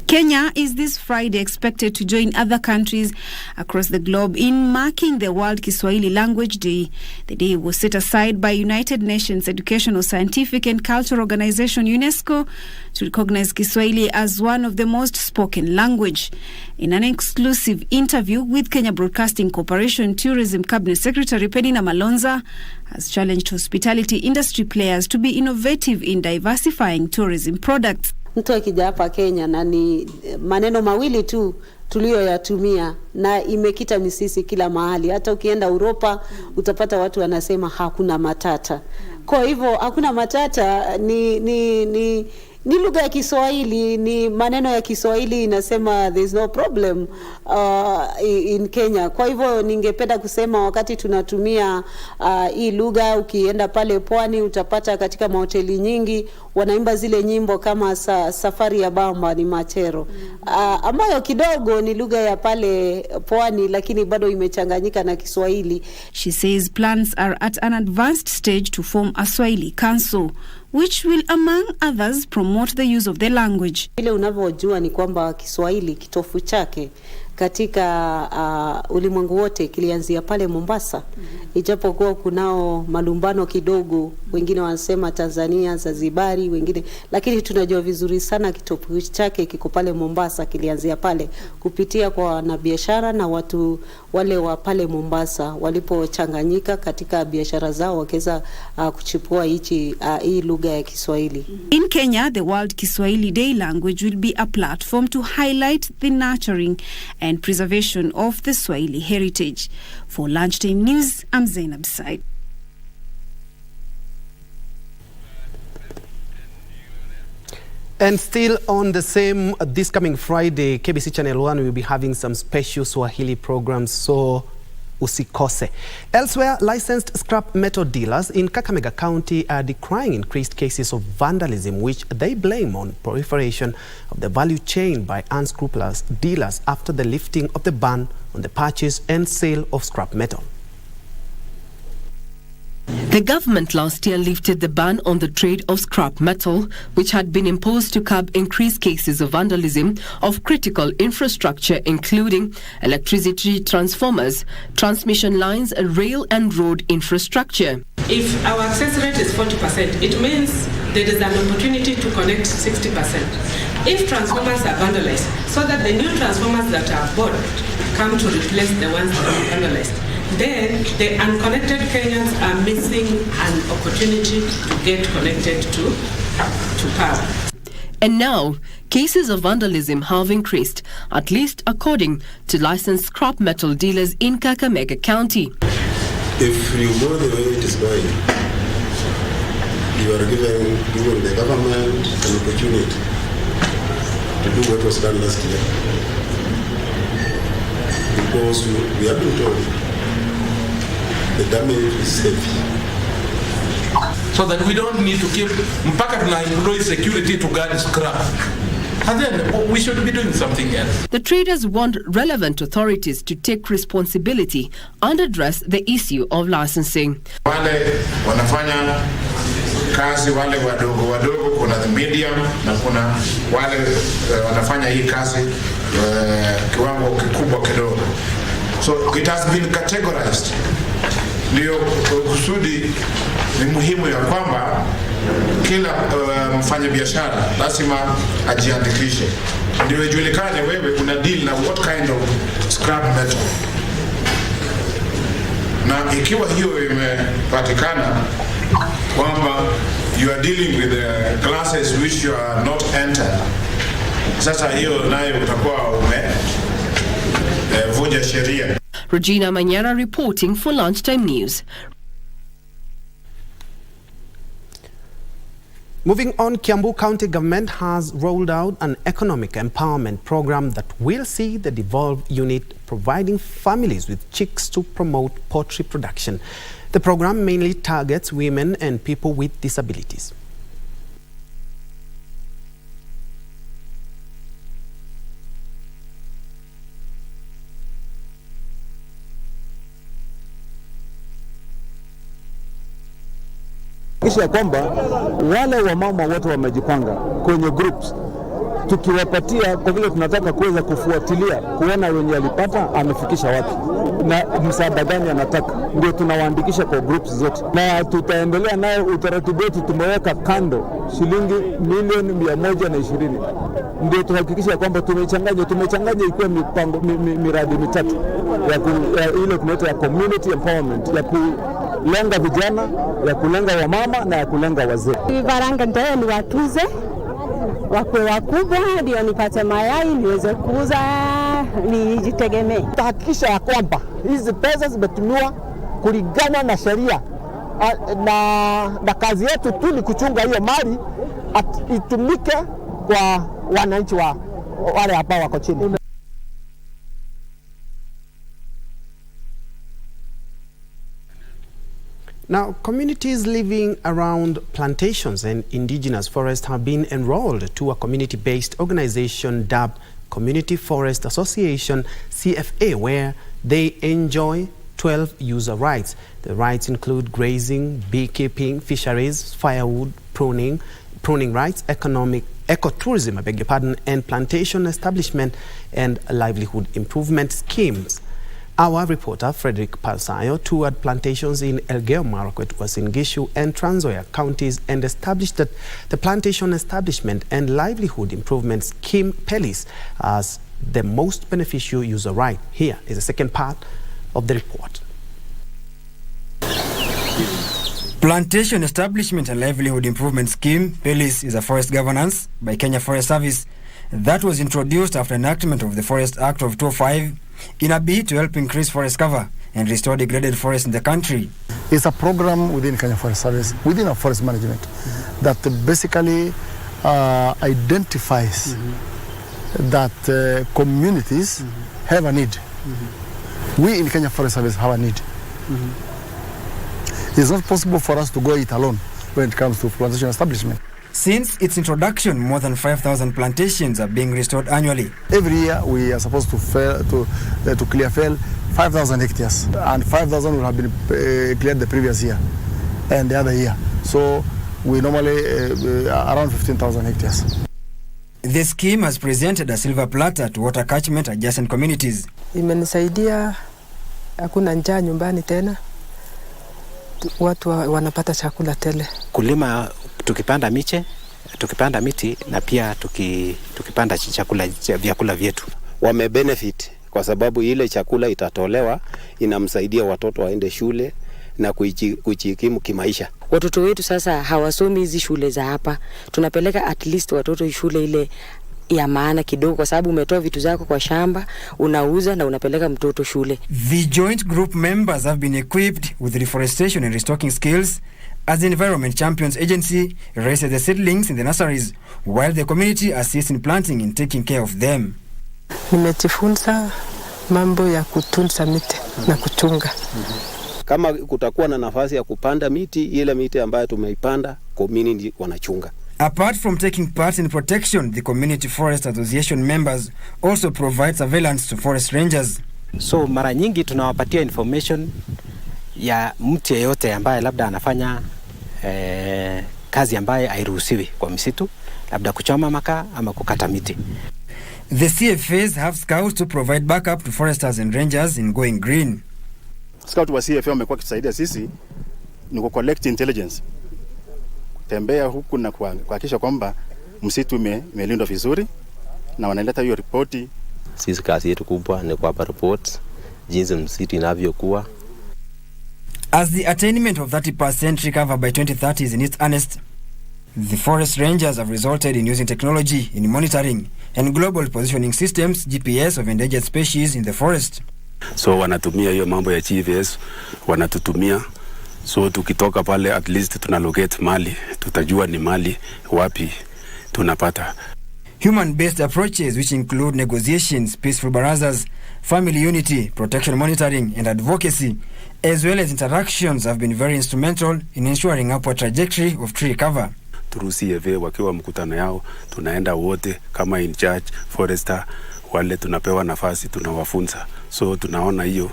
Kenya is this Friday expected to join other countries across the globe in marking the World Kiswahili Language Day. The day was set aside by United Nations Educational, Scientific and Cultural Organization UNESCO to recognize Kiswahili as one of the most spoken language. In an exclusive interview with Kenya Broadcasting Corporation, Tourism Cabinet Secretary Penina Malonza has challenged hospitality industry players to be innovative in diversifying tourism products. Mtu akija hapa Kenya na ni maneno mawili tu tuliyoyatumia na imekita misisi kila mahali. Hata ukienda Europa utapata watu wanasema hakuna matata. Kwa hivyo hakuna matata ni lugha ya Kiswahili, ni maneno ya Kiswahili inasema there is no problem in Kenya. Kwa hivyo ningependa kusema wakati tunatumia hii lugha, ukienda pale pwani utapata katika mahoteli nyingi wanaimba zile nyimbo kama safari ya bamba ni machero, ambayo kidogo ni lugha ya pale pwani lakini bado imechanganyika na Kiswahili. She says plans are at an advanced stage to form a Swahili Council, which will among others promote the use of the language. Ile unavyojua ni kwamba Kiswahili kitofu chake katika ulimwengu wote kilianzia pale Mombasa. Ijapokuwa kunao malumbano kidogo, wengine wanasema Tanzania, Zanzibari, wengine, lakini tunajua vizuri sana kitofu chake kiko pale Mombasa, kilianzia pale kupitia kwa wanabiashara na watu wale wa pale Mombasa walipochanganyika katika biashara zao wakaweza kuchipua hii lugha ya Kiswahili. In Kenya, the World Kiswahili Day language will be a platform to highlight the nurturing and preservation of the Swahili heritage. For Lunchtime News, I'm Zainab Said. And still on the same, this coming Friday, KBC Channel 1 will be having some special Swahili programs. So usikose. Elsewhere, licensed scrap metal dealers in Kakamega County are decrying increased cases of vandalism, which they blame on proliferation of the value chain by unscrupulous dealers after the lifting of the ban on the purchase and sale of scrap metal. The government last year lifted the ban on the trade of scrap metal, which had been imposed to curb increased cases of vandalism of critical infrastructure, including electricity transformers, transmission lines, rail and road infrastructure. If our access rate is 40%, it means there is an opportunity to connect 60%. If transformers are vandalized, so that the new transformers that are bought come to replace the ones that are vandalized, then the unconnected Kenyans are missing an opportunity to get connected to power. And now, cases of vandalism have increased, at least according to licensed scrap metal dealers in Kakamega County. If you go the way it is going, you are giving the government an opportunity to do what was done last year. Because we have been told the damage is heavy. So that we don't need to keep mpaka tuna employ security to guard scrap. And then we should be doing something else. The traders want relevant authorities to take responsibility and address the issue of licensing. Wale wanafanya kazi, wale wadogo, kuna the medium na kuna wale wanafanya hii kazi kiwango kikubwa kidogo. So it has been categorized. Ndio kusudi ni muhimu ya kwamba kila mfanyabiashara lazima ajiandikishe, ndio ijulikane wewe una deal na what kind of scrap metal, na ikiwa hiyo imepatikana kwamba you are dealing with the classes which you are not entered, sasa hiyo nayo utakuwa umevunja sheria. Regina Manyara reporting for Lunchtime News. Moving on, Kiambu County government has rolled out an economic empowerment program that will see the devolved unit providing families with chicks to promote poultry production. The program mainly targets women and people with disabilities. Kisha kwamba wale wamama wote wamejipanga kwenye groups, tukiwapatia kwa vile tunataka kuweza kufuatilia kuona wenye alipata amefikisha wapi na msaada gani anataka, ndio tunawaandikisha kwa groups zote, na tutaendelea nayo utaratibu wetu. Tumeweka kando shilingi milioni 120 ndio tuhakikisha kwamba tumechanganya ikiwa mipango miradi mitatu ya ile tunaita ya community empowerment, ya kulenga vijana, ya kulenga wamama na ya kulenga wazee. Vifaranga ndio ni watuze wakwe wakubwa ndio nipate mayai niweze kuuza nijitegemee. Tahakikisha ya kwamba hizi pesa zimetumiwa kulingana na sheria, na kazi yetu tu ni kuchunga hiyo mali itumike kwa wananchi wale ambao wako chini. Now, communities living around plantations and indigenous forests have been enrolled to a community-based organization dubbed Community Forest Association, CFA, where they enjoy 12 user rights. The rights include grazing, beekeeping, fisheries, firewood, pruning rights, ecotourism, and plantation establishment and livelihood improvement schemes. Our reporter, Frederick Palsayo, toured plantations in Elgeyo Marakwet, Uasin Gishu and Trans Nzoia counties and established that the plantation establishment and livelihood improvement scheme PELIS as the most beneficial user right. Here is the second part of the report. Plantation Establishment and Livelihood Improvement Scheme, PELIS, is a forest governance by Kenya Forest Service that was introduced after enactment of the Forest Act of 2005 in a bid to help increase forest cover and restore degraded forests in the country. It's a program within Kenya Forest Service, within our forest management, that basically identifies that communities have a need We in Kenya Forest Service have a need. It's not possible for us to go it alone when it comes to plantation establishment. Since its introduction, more than 5,000 plantations are being restored annually. Every year we are supposed to clear 5,000 hectares, and 5,000 will have been cleared the previous year and the other year. So we normally around 15,000 hectares. The scheme has presented a silver platter to water catchment adjacent communities. Imenisaidia, hakuna njaa nyumbani tena, watu wanapata chakula tele. Kulima tukipanda miche, tukipanda miti na pia tukipanda chakula vyakula vyetu. Wame benefit kwa sababu ile chakula itatolewa inamsaidia watoto waende shule na kujikimu kimaisha. Watoto wetu sasa hawasomi hizi shule za hapa. Tunapeleka at least watoto shule ile ya maana kidogo kwa sababu umetoa vitu zako kwa shamba, unauza na unapeleka mtoto shule. The joint group members have been equipped with reforestation and restocking skills as the Environment Champions Agency raises the seedlings in the nurseries while the community assists in planting and taking care of them. Nimejifunza mambo ya kutunza miti na kuchunga. Kama kutakuwa na nafasi ya kupanda miti, ile miti ambayo tumeipanda, community wanachunga. Apart from taking part in protection, the Community Forest Association members also provide surveillance to forest rangers. So mara nyingi tunawapatia information ya mtu yeyote ambaye labda anafanya kazi ambaye hairuhusiwi kwa misitu, labda kuchoma makaa ama kukata miti. The CFAs have scouts to provide backup to foresters and rangers in going green. Scout wa CFA wamekuwa kusaidia sisi ni ku collect intelligence. Kutembea huku na kuhakikisha kwamba msitu umelindwa vizuri na wanaleta hiyo ripoti. Sisi kazi yetu kubwa ni kuwapa reports jinsi msitu inavyokuwa. As the attainment of 30% recover by 2030 is in its earnest, the forest rangers have resulted in using technology in monitoring and global positioning systems, GPS, of endangered species in the forest. So wanatumia hiyo mambo ya GPS, wanatutumia. So tukitoka pale at least tunalocate mali, tutajua ni mali wapi tunapata. Human-based approaches which include negotiations, peaceful barazas, family unity, protection monitoring and advocacy, as well as interactions have been very instrumental in ensuring upward trajectory of tree cover. Through CFA wakiwa mkutano yao, tunaenda wote kama in charge, forester, wale tunapewa nafasi, tunawafunza. So tunaona hiyo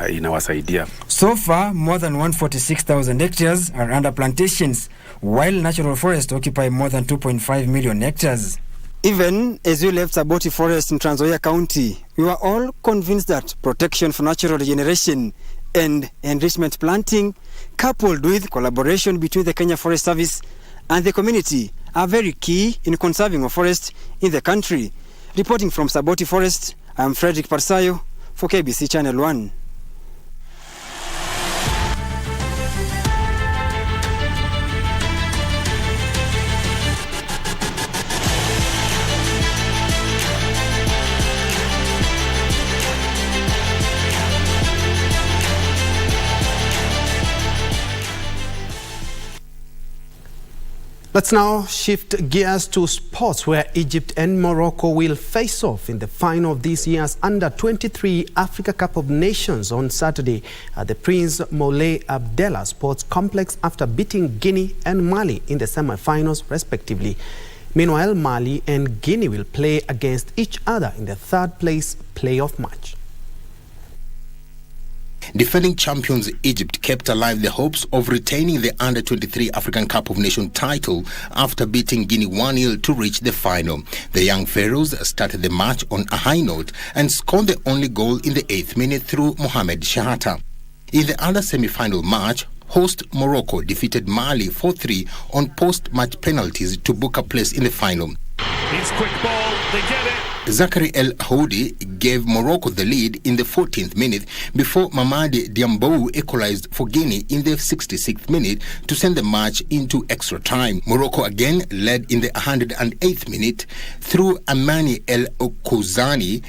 inawasaidia. So far, more than 146,000 hectares are under plantations, while natural forests occupy more than 2.5 million hectares. Even as we left Saboti Forest in Trans Nzoia County, we were all convinced that protection for natural regeneration and enrichment planting, coupled with collaboration between the Kenya Forest Service and the community, are very key in conserving of forest in the country. Reporting from Saboti Forest, I am Frederick Parsayo for KBC Channel 1. Let's now shift gears to sports, where Egypt and Morocco will face off in the final of this year's Under-23 Africa Cup of Nations on Saturday at the Prince Moulay Abdallah Sports Complex after beating Guinea and Mali in the semi-finals respectively. Meanwhile, Mali and Guinea will play against each other in the third-place playoff match. Defending champions Egypt kept alive the hopes of retaining the Under-23 African Cup of Nations title after beating Guinea 1-0 to reach the final. The young Pharaohs started the match on a high note and scored the only goal in the 8th minute through Mohamed Shahata. In the other semi-final match, host Morocco defeated Mali 4-3 on post-match penalties to book a place in the final. It's quick ball, they get it. Zachary El Houdi gave Morocco the lead in the 14th minute before Mamadi Diambou equalized for Guinea in the 66th minute to send the match into extra time. Morocco again led in the 108th minute through Amani El Okouzani,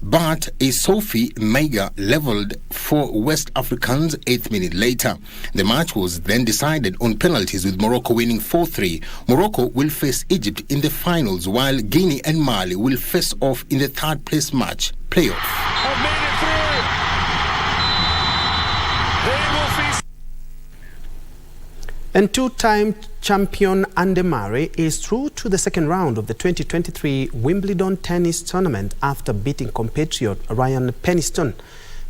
but a Sophie Maiga leveled for West Africans 8th minute later. The match was then decided on penalties with Morocco winning 4-3. Morocco will face Egypt in the finals, while Guinea and Mali will face off in the third place match playoff. I've made it through. And two-time champion Andy Murray is through to the second round of the 2023 Wimbledon tennis tournament after beating compatriot Ryan Peniston.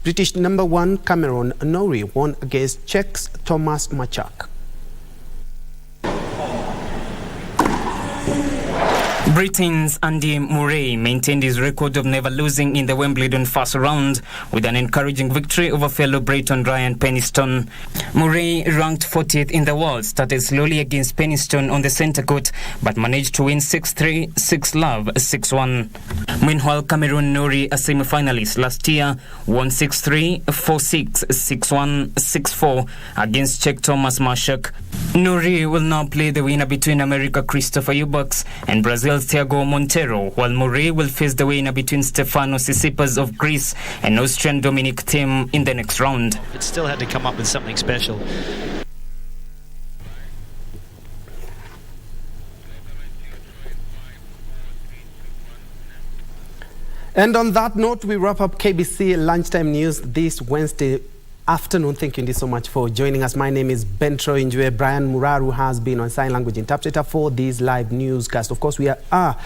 British #1 Cameron Norrie won against Czech's Thomas Machak. Britain's Andy Murray maintained his record of never losing in the Wimbledon first round with an encouraging victory over fellow Briton Ryan Peniston. Murray, ranked 40th in the world, started slowly against Peniston on the centre court but managed to win 6-3, 6-love, 6-1. Meanwhile, Cameron Norrie, a semi-finalist last year, won 6-3, 4-6, 6-1, 6-4 against Czech Thomas Machak. Norrie will now play the winner between America Christopher Eubanks and Brazil's Thiago Monteiro, while Murray will face the winner between Stefano Tsitsipas of Greece and Austrian Dominic Thiem in the next round. It still had to come up with something special. And on that note, we wrap up KBC Lunchtime News this Wednesday afternoon. Thank you so much for joining us. My name is Bentro Njue. Brian Muraru has been on sign language interpreter for this live newscast. Of course, we are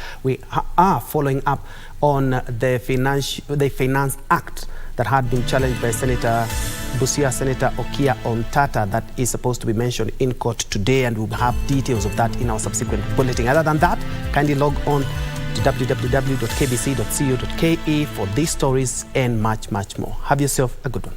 following up on the Finance Act that had been challenged by Busia Senator Okia Ontata that is supposed to be mentioned in court today, and we'll have details of that in our subsequent bulletin. Other than that, kindly log on to www.kbc.co.ke for these stories and much, much more. Have yourself a good one.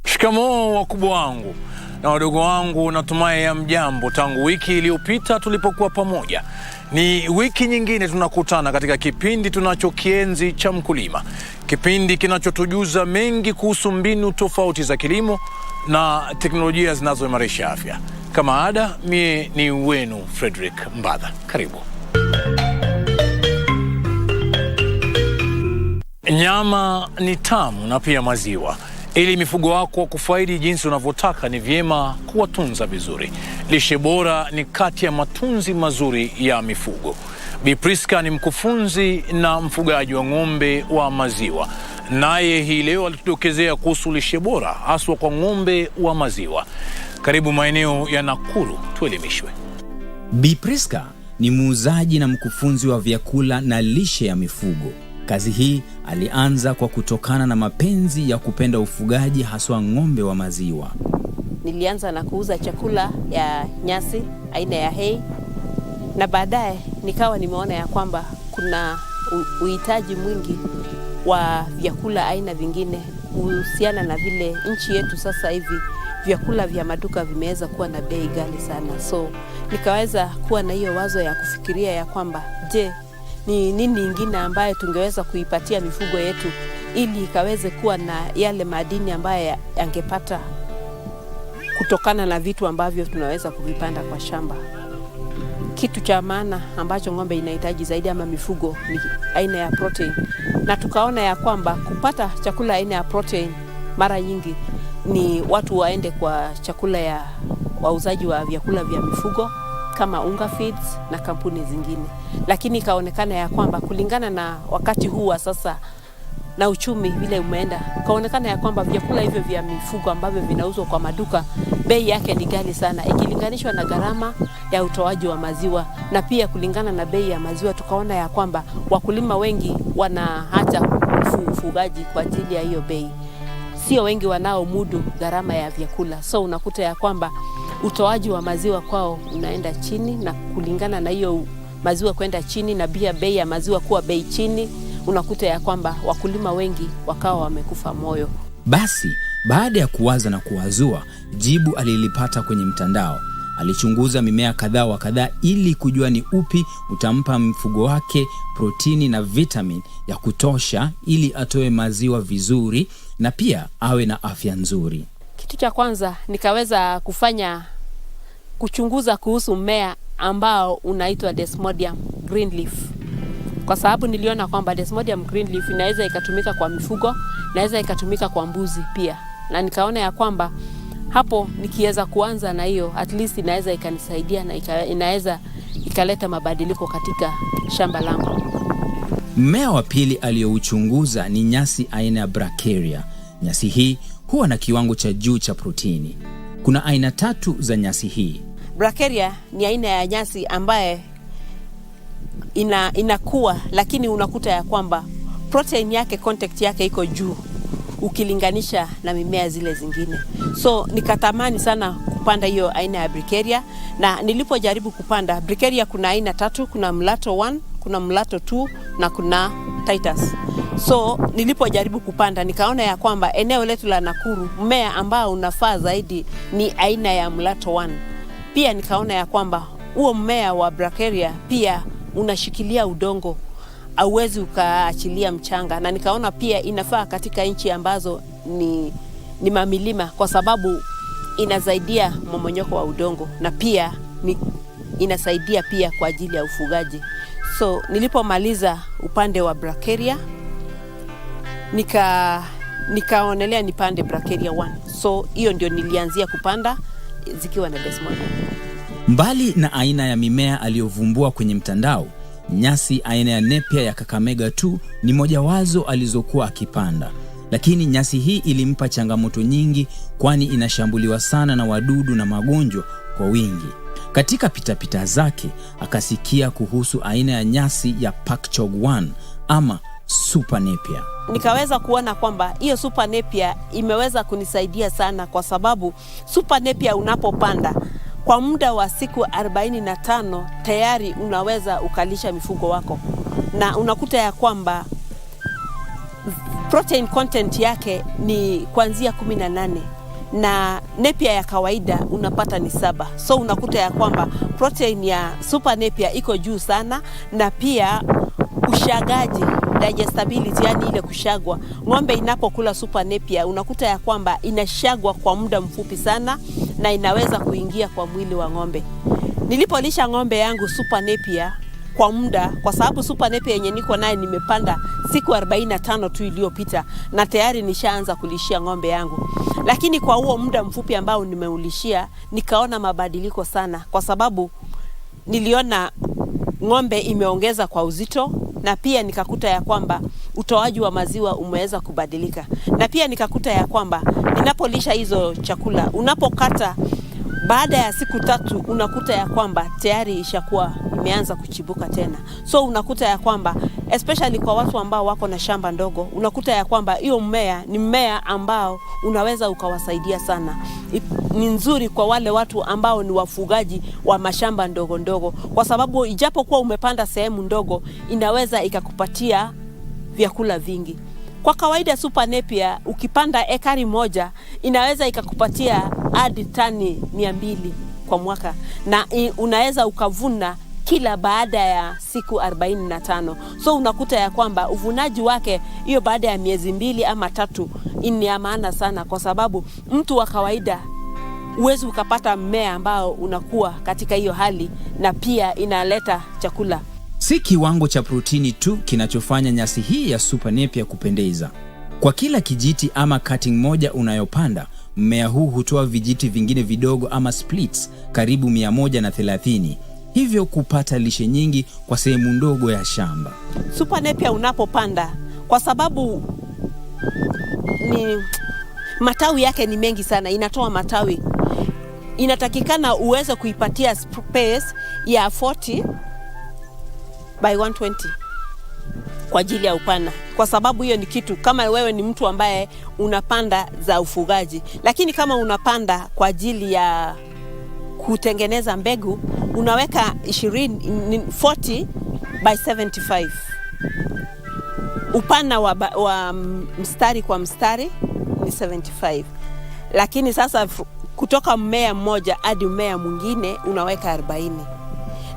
Shikamoo wakubwa wangu na wadogo wangu, natumai ya mjambo tangu wiki iliyopita tulipokuwa pamoja. Ni wiki nyingine tunakutana katika kipindi tunachokienzi cha mkulima. Kipindi kinachotujuza mengi kuhusu mbinu tofauti za kilimo na teknolojia zinazoimarisha afya. Kama ada, mie ni wenu Frederick Mbadha. Karibu. Nyama ni tamu na pia maziwa. Ili mifugo wako kufaidi jinsi unavyotaka, ni vyema kuwatunza vizuri. Lishe bora ni kati ya matunzi mazuri ya mifugo. Bi Priska ni mkufunzi na mfugaji wa ng'ombe wa maziwa. Naye hii leo alitudokezea kuhusu lishe bora haswa kwa ng'ombe wa maziwa. Karibu maeneo ya Nakuru, tuelimishwe. Bi Priska ni muuzaji na mkufunzi wa vyakula na lishe ya mifugo. Kazi hii alianza kwa kutokana na mapenzi ya kupenda ufugaji haswa ng'ombe wa maziwa. Nilianza na kuuza chakula ya nyasi aina ya hay, na baadaye nikawa nimeona ya kwamba kuna uhitaji mwingi wa vyakula aina vingine kuhusiana na vile nchi yetu sasa hivi vyakula vya maduka vimeweza kuwa na bei ghali sana. So nikaweza kuwa na hiyo wazo ya kufikiria ya kwamba je, ni nini ingine ambayo tungeweza kuipatia mifugo yetu ili ikaweze kuwa na yale madini ambayo yangepata kutokana na vitu ambavyo tunaweza kuvipanda kwa shamba. Kitu cha maana ambacho ng'ombe inahitaji zaidi ama mifugo ni aina ya protein. Na tukaona ya kwamba kupata chakula aina ya protein mara nyingi ni watu waende kwa chakula ya wauzaji wa vyakula vya mifugo kama Unga Feeds na kampuni zingine. Lakini ikaonekana ya kwamba kulingana na wakati huu wa sasa na uchumi vile umeenda, kaonekana ya kwamba vyakula hivyo vya mifugo ambavyo vinauzwa kwa maduka bei yake ni ghali sana ikilinganishwa na gharama ya utoaji wa maziwa. Na pia kulingana na bei ya maziwa tukaona ya kwamba wakulima wengi wanaacha ufugaji kwa ajili ya hiyo bei. Sio wengi wanaomudu gharama ya vyakula. So unakuta ya kwamba utoaji wa maziwa kwao unaenda chini, na kulingana na hiyo maziwa kwenda chini na pia bei ya maziwa kuwa bei chini, unakuta ya kwamba wakulima wengi wakawa wamekufa moyo. Basi baada ya kuwaza na kuwazua, jibu alilipata kwenye mtandao. Alichunguza mimea kadhaa wa kadhaa ili kujua ni upi utampa mfugo wake protini na vitamin ya kutosha ili atoe maziwa vizuri na pia awe na afya nzuri. Kitu cha kwanza nikaweza kuchunguza kuhusu mmea ambao unaitwa Desmodium greenleaf. Kwa sababu niliona kwamba Desmodium greenleaf inaweza ikatumika kwa mifugo, inaweza ikatumika kwa mbuzi pia. Na nikaona ya kwamba hapo nikiweza kuanza na hiyo, at least inaweza ikanisaidia na inaweza ikaleta mabadiliko katika shamba langu. Mmea wa pili aliyouchunguza ni nyasi aina ya Bracharia. Nyasi hii huwa na kiwango cha juu cha protini. Kuna aina 3 za nyasi hii. Bracharia ni aina ya nyasi ambaye inakuwa, lakini unakuta ya kwamba protein yake, content yake iko juu ukilinganisha na mimea zile zingine. So nikatamani sana kupanda hiyo aina ya Bracharia, na nilipojaribu kupanda Bracharia kuna aina 3, kuna Mlato 1, kuna Mlato 2 na kuna Titus. So nilipojaribu kupanda nikaona ya kwamba eneo letu la Nakuru mmea ambao unafaa zaidi ni aina ya Mlato 1. Pia nikaona ya kwamba huo mmea wa Bracharia pia unashikilia udongo, hauwezi ukaachilia mchanga, na nikaona pia inafaa katika nchi ambazo ni mamilima kwa sababu inasaidia mmomonyoko wa udongo, na pia inasaidia pia kwa ajili ya ufugaji. So nilipomaliza upande wa Bracharia nikaonelea nipande Bracharia 1. So hiyo ndio nilianzia kupanda zikiwa na Desmodium. Mbali na aina ya mimea aliyovumbua kwenye mtandao, nyasi aina ya Napier ya Kakamega tu ni moja wazo alizokuwa akipanda. Lakini nyasi hii ilimpa changamoto nyingi, kwani inashambuliwa sana na wadudu na magonjwa kwa wingi. Katika pitapita zake akasikia kuhusu aina ya nyasi ya Pakchog 1 ama Super Napier. Nikaweza kuona kwamba hiyo Super Napier imeweza kunisaidia sana, kwa sababu Super Napier unapopanda kwa muda wa siku 45 tayari unaweza ukalisha mifugo wako, na unakuta ya kwamba protein content yake ni kuanzia 18 na Napier ya kawaida unapata ni 7. So unakuta ya kwamba protein ya Super Napier iko juu sana, na pia ushagaji, digestibility, yani ile kushagwa. Ng'ombe inapokula Super Napier unakuta ya kwamba inashagwa kwa muda mfupi sana na inaweza kuingia kwa mwili wa ng'ombe. Nilipolisha ng'ombe yangu Super Napier kwa muda, kwa sababu Super Napier yenye niko naye nimepanda siku 45 tu iliyopita na tayari nishaanza kulishia ng'ombe yangu. Lakini kwa huo muda mfupi ambao nimeulishia nikaona mabadiliko sana, kwa sababu niliona ng'ombe imeongeza kwa uzito, na pia nikakuta ya kwamba utoaji wa maziwa umeweza kubadilika. Na pia nikakuta ya kwamba ninapolisha hizo chakula, unapokata baada ya siku 3 unakuta ya kwamba tayari ishakuwa imeanza kuchibuka tena. So unakuta ya kwamba especially kwa watu ambao wako na shamba ndogo, unakuta ya kwamba hiyo mmea ni mmea ambao unaweza ukawasaidia sana. Ni nzuri kwa wale watu ambao ni wafugaji wa mashamba ndogo ndogo, kwa sababu ijapokuwa umepanda sehemu ndogo, inaweza ikakupatia vyakula vingi. Kwa kawaida Super Napier ukipanda ekari moja inaweza ikakupatia hadi tani 200 kwa mwaka, na unaweza ukavuna kila baada ya siku 45. So unakuta ya kwamba uvunaji wake hiyo baada ya miezi 2 ama 3 ni ya maana sana, kwa sababu mtu wa kawaida uwezi ukapata mmea ambao unakuwa katika hiyo hali na pia inaleta chakula. Si kiwango cha protini tu kinachofanya nyasi hii ya Super Napier kupendeza. Kwa kila kijiti ama cutting moja unayopanda, mmea huu hutoa vijiti vingine vidogo ama splits karibu 130, hivyo kupata lishe nyingi kwa sehemu ndogo ya shamba. Super Napier unapopanda, kwa sababu matawi yake ni mengi sana, inatoa matawi, inatakikana uweze kuipatia space ya 40 by 120 kwa ajili ya upana, kwa sababu hiyo ni kitu kama wewe ni mtu ambaye unapanda za ufugaji. Lakini kama unapanda kwa ajili ya kutengeneza mbegu, unaweka 40 by 75. Upana wa mstari kwa mstari ni 75. Lakini sasa kutoka mmea mmoja hadi mmea mwingine unaweka 40.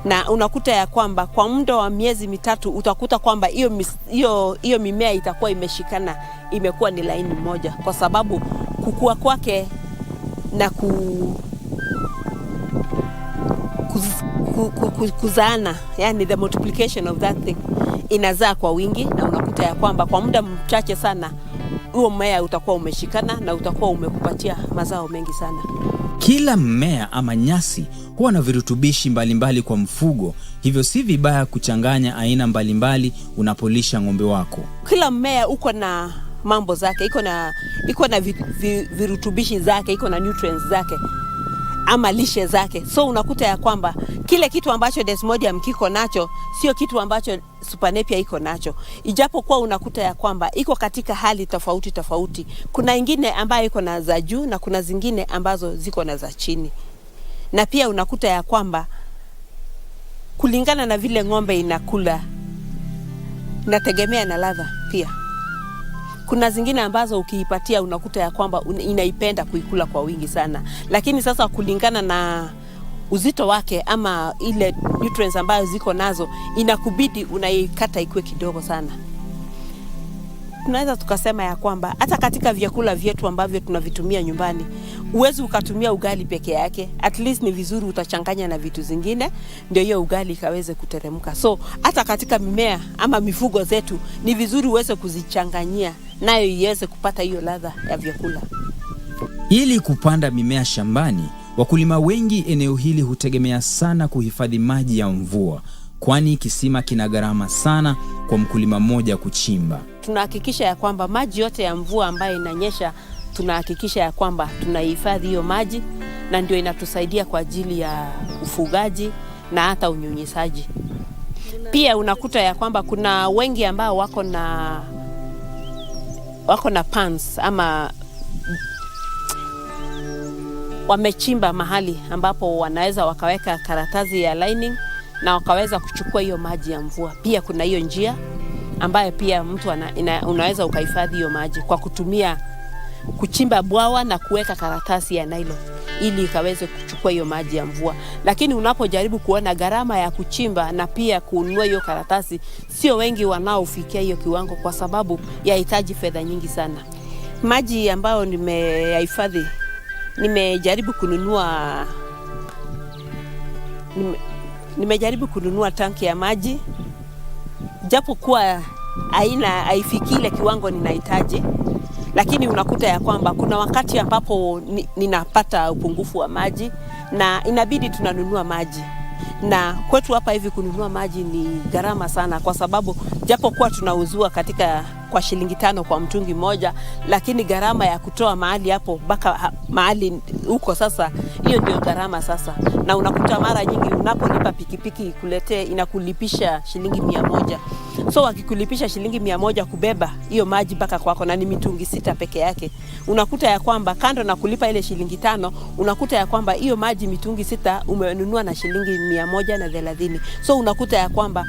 Na unakuta ya kwamba kwa muda wa miezi 3 utakuta kwamba hiyo mimea itakuwa imeshikana, imekuwa ni laini moja, kwa sababu kukua kwake na kuzaana, yani the multiplication of that thing, inazaa kwa wingi, na unakuta ya kwamba kwa muda mchache sana huo mmea utakuwa umeshikana na utakuwa umekupatia mazao mengi sana. Kila mmea ama nyasi huwa na virutubishi mbalimbali kwa mfugo, hivyo si vibaya kuchanganya aina mbalimbali unapolisha ng'ombe wako. Kila mmea uko na mambo zake, iko na virutubishi zake, iko na nutrients zake ama lishe zake. So unakuta ya kwamba kile kitu ambacho Desmodium kiko nacho sio kitu ambacho Super Napier iko nacho, ijapokuwa unakuta ya kwamba iko katika hali tofauti tofauti. Kuna ingine ambayo iko na za juu na kuna zingine ambazo ziko na za chini. Na pia unakuta ya kwamba kulingana na vile ng'ombe inakula, inategemea na ladha pia. Kuna zingine ambazo ukiipatia unakuta ya kwamba inaipenda kuikula kwa wingi sana, lakini sasa kulingana na uzito wake ama ile nutrients ambayo ziko nazo, inakubidi unaikata ikue kidogo sana. Tunaweza tukasema ya kwamba hata katika vyakula vyetu ambavyo tunavitumia nyumbani, uwezi ukatumia ugali peke yake. At least ni vizuri utachanganya na vitu zingine ndio hiyo ugali ikaweze kuteremka. So hata katika mimea ama mifugo zetu ni vizuri uweze kuzichanganyia nayo iweze kupata hiyo ladha ya vyakula. Ili kupanda mimea shambani, wakulima wengi eneo hili hutegemea sana kuhifadhi maji ya mvua, kwani kisima kina gharama sana kwa mkulima mmoja kuchimba. Tunahakikisha ya kwamba maji yote ya mvua ambayo inanyesha, tunahakikisha ya kwamba tunahifadhi hiyo maji, na ndio inatusaidia kwa ajili ya ufugaji na hata unyunyizaji. Pia unakuta ya kwamba kuna wengi ambao wako na pans ama wamechimba mahali ambapo wanaweza wakaweka karatasi ya lining na wakaweza kuchukua hiyo maji ya mvua. Pia kuna hiyo njia ambayo pia mtu unaweza ukahifadhi hiyo maji kwa kutumia kuchimba bwawa na kuweka karatasi ya nylon ili ikaweze kuchukua hiyo maji ya mvua. Lakini unapojaribu kuona gharama ya kuchimba na pia kununua hiyo karatasi, sio wengi wanaofikia hiyo kiwango, kwa sababu yahitaji fedha nyingi sana. Maji ambayo nimeyahifadhi, nimejaribu kununua tanki ya maji, japo kuwa haifiki ile kiwango ninahitaji. Lakini unakuta ya kwamba kuna wakati ambapo ninapata upungufu wa maji na inabidi tunanunua maji. Na kwetu hapa hivi kununua maji ni gharama sana, kwa sababu japo kuwa tunauzua katika kwa shilingi 5 kwa mtungi moja, lakini gharama ya kutoa mahali hapo mpaka mahali huko sasa, hiyo ndio gharama sasa. Na unakuta mara nyingi unapolipa pikipiki kuletee inakulipisha shilingi 100. So wakikulipisha shilingi 100 kubeba hiyo maji mpaka kwako na ni mitungi 6 peke yake, unakuta ya kwamba kando na kulipa ile shilingi 5, unakuta ya kwamba hiyo maji mitungi 6 umenunua na shilingi 130. So unakuta ya kwamba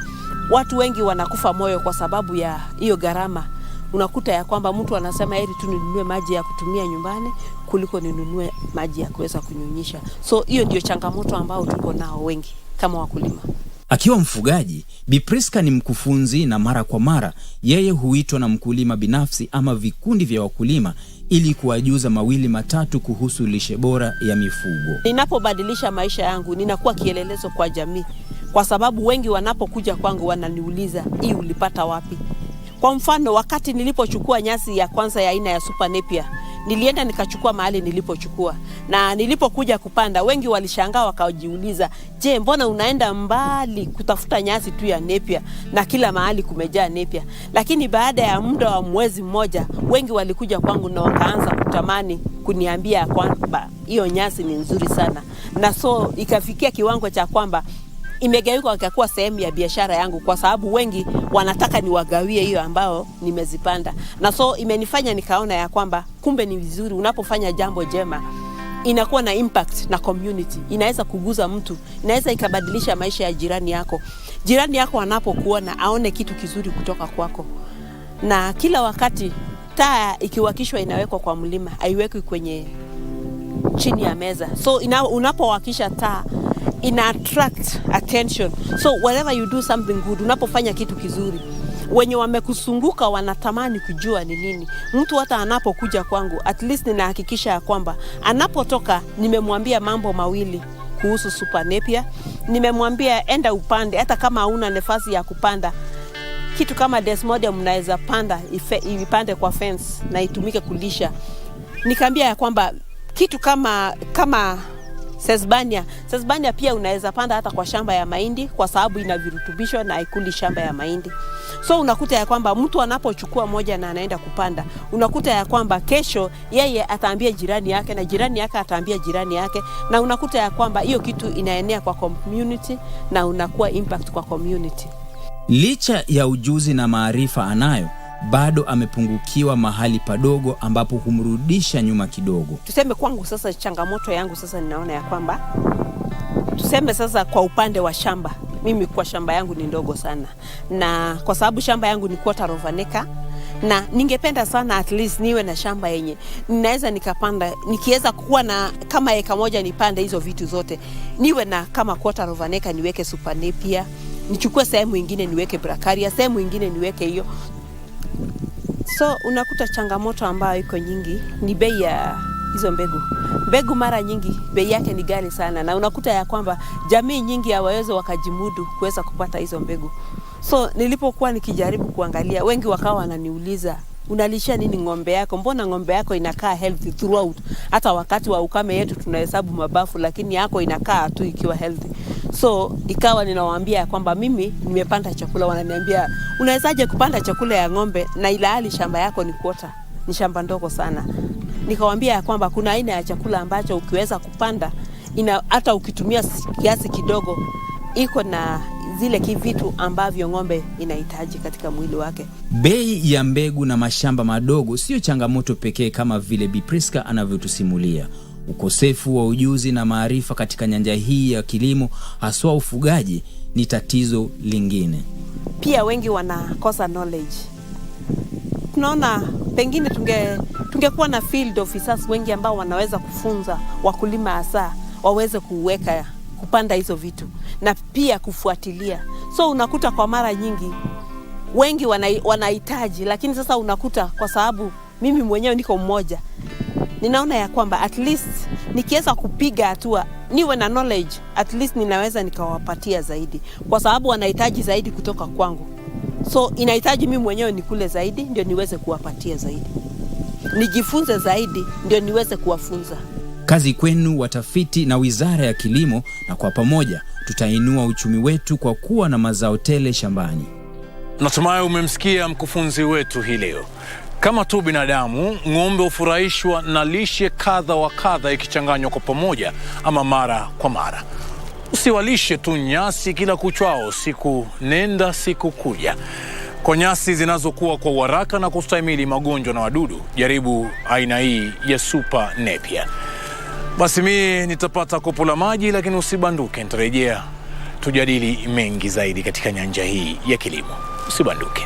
watu wengi wanakufa moyo kwa sababu ya hiyo gharama. Unakuta ya kwamba mtu anasema heri tu ninunue maji ya kutumia nyumbani kuliko ninunue maji ya kuweza kunyunyisha. So hiyo ndio changamoto ambao tuko nao wengi kama wakulima. Akiwa mfugaji, Bi Priska ni mkufunzi na mara kwa mara yeye huitwa na mkulima binafsi ama vikundi vya wakulima ili kuwajuza mawili matatu kuhusu lishe bora ya mifugo. Ninapobadilisha maisha yangu, ninakuwa kielelezo kwa jamii. Kwa sababu wengi wanapokuja kwangu wananiuliza, hii ulipata wapi? Kwa mfano, wakati nilipochukua nyasi ya kwanza ya aina ya Super Napier, nilienda nikachukua mahali nilipochukua. Na nilipokuja kupanda, wengi walishangaa wakajiuliza, je, mbona unaenda mbali kutafuta nyasi tu ya Napier na kila mahali kumejaa Napier? Lakini baada ya muda wa mwezi mmoja, wengi walikuja kwangu na wakaanza kutamani kuniambia kwamba hiyo nyasi ni nzuri sana. Na so ikafikia kiwango cha kwamba imegeuka ikakuwa sehemu ya biashara yangu, kwa sababu wengi wanataka niwagawie hiyo ambao nimezipanda. Na so imenifanya nikaona ya kwamba kumbe ni vizuri unapofanya jambo jema inakuwa na impact na community. Inaweza kuguza mtu, inaweza ikabadilisha maisha ya jirani yako. Jirani yako anapokuona aone kitu kizuri kutoka kwako. Na kila wakati taa ikiwakishwa inawekwa kwa mlima, haiwekwi kwenye chini ya meza. So unapowakisha taa ina attract attention. So whenever you do something good, unapofanya kitu kizuri, wenye wamekusunguka wanatamani kujua ni nini. Mtu hata anapokuja kwangu, at least ninahakikisha ya kwamba anapotoka nimemwambia mambo mawili kuhusu Super Napier. Nimemwambia enda upande, hata kama hauna nafasi ya kupanda, kitu kama Desmodium mnaweza panda ipande kwa fence na itumike kulisha. Nikaambia ya kwamba kitu kama Sesbania pia unaweza panda hata kwa shamba ya mahindi, kwa sababu ina virutubisho na haikuli shamba ya mahindi. So unakuta ya kwamba mtu anapochukua moja na anaenda kupanda, unakuta ya kwamba kesho yeye ataambia jirani yake na jirani yake ataambia jirani yake, na unakuta ya kwamba hiyo kitu inaenea kwa community na unakuwa impact kwa community. Licha ya ujuzi na maarifa anayo, bado amepungukiwa mahali padogo ambapo humrudisha nyuma kidogo. Tuseme kwangu sasa, changamoto yangu sasa ninaona ya kwamba, tuseme sasa kwa upande wa shamba, mimi kwa shamba yangu ni ndogo sana. Na kwa sababu shamba yangu ni 1/4 acre, na ningependa sana at least niwe na shamba yenye ninaweza nikapanda, nikiweza kuwa na kama eka moja nipande hizo vitu zote. Niwe na kama 1/4 acre niweke Super Napier, nichukue sehemu nyingine niweke Bracharia, sehemu nyingine niweke hiyo. So unakuta changamoto ambayo iko nyingi ni bei ya hizo mbegu. Mbegu mara nyingi bei yake ni ghali sana, na unakuta ya kwamba jamii nyingi hawawezi wakajimudu kuweza kupata hizo mbegu. So nilipokuwa nikijaribu kuangalia, wengi wakawa wananiuliza, unalisha nini ng'ombe yako? Mbona ng'ombe yako inakaa healthy throughout? Hata wakati wa ukame yetu tunahesabu mabafu, lakini yako inakaa tu ikiwa healthy. So ikawa ninawaambia kwamba mimi nimepanda chakula. Wananiambia, unawezaje kupanda chakula ya ng'ombe na ilahali shamba yako ni 1/4? Ni shamba ndogo sana. Nikawaambia kwamba kuna aina ya chakula ambacho ukiweza kupanda, hata ukitumia kiasi kidogo, iko na zile kivitu ambavyo ng'ombe inahitaji katika mwili wake. Bei ya mbegu na mashamba madogo sio changamoto pekee kama vile Bi Priska anavyotusimulia. Ukosefu wa ujuzi na maarifa katika nyanja hii ya kilimo, haswa ufugaji, ni tatizo lingine. Pia wengi wanakosa knowledge. Tunaona pengine tungekuwa na field officers wengi ambao wanaweza kufunza wakulima hasa waweze kupanda hizo vitu na pia kufuatilia. So unakuta kwa mara nyingi wengi wanahitaji, lakini sasa unakuta kwa sababu mimi mwenyewe niko mmoja, ninaona ya kwamba at least nikiweza kupiga hatua, niwe na knowledge, at least ninaweza nikawapatia zaidi, kwa sababu wanahitaji zaidi kutoka kwangu. So inahitaji mimi mwenyewe nikule zaidi ndio niweze kuwapatia zaidi, nijifunze zaidi ndio niweze kuwafunza. Kazi kwenu watafiti na Wizara ya Kilimo, na kwa pamoja tutainua uchumi wetu kwa kuwa na mazao tele shambani. Natumai umemsikia mkufunzi wetu hii leo. Kama tu binadamu, ng'ombe hufurahishwa na lishe kadha wa kadha ikichanganywa kwa pamoja ama mara kwa mara. Usiwalishe tu nyasi kila kuchwao, siku nenda siku kuja. Kwa nyasi zinazokuwa kwa haraka na kustahimili magonjwa na wadudu, jaribu aina hii ya Super Napier. Basi mimi nitapata kopo la maji, lakini usibanduke, nitarejea tujadili mengi zaidi katika nyanja hii ya kilimo. Usibanduke.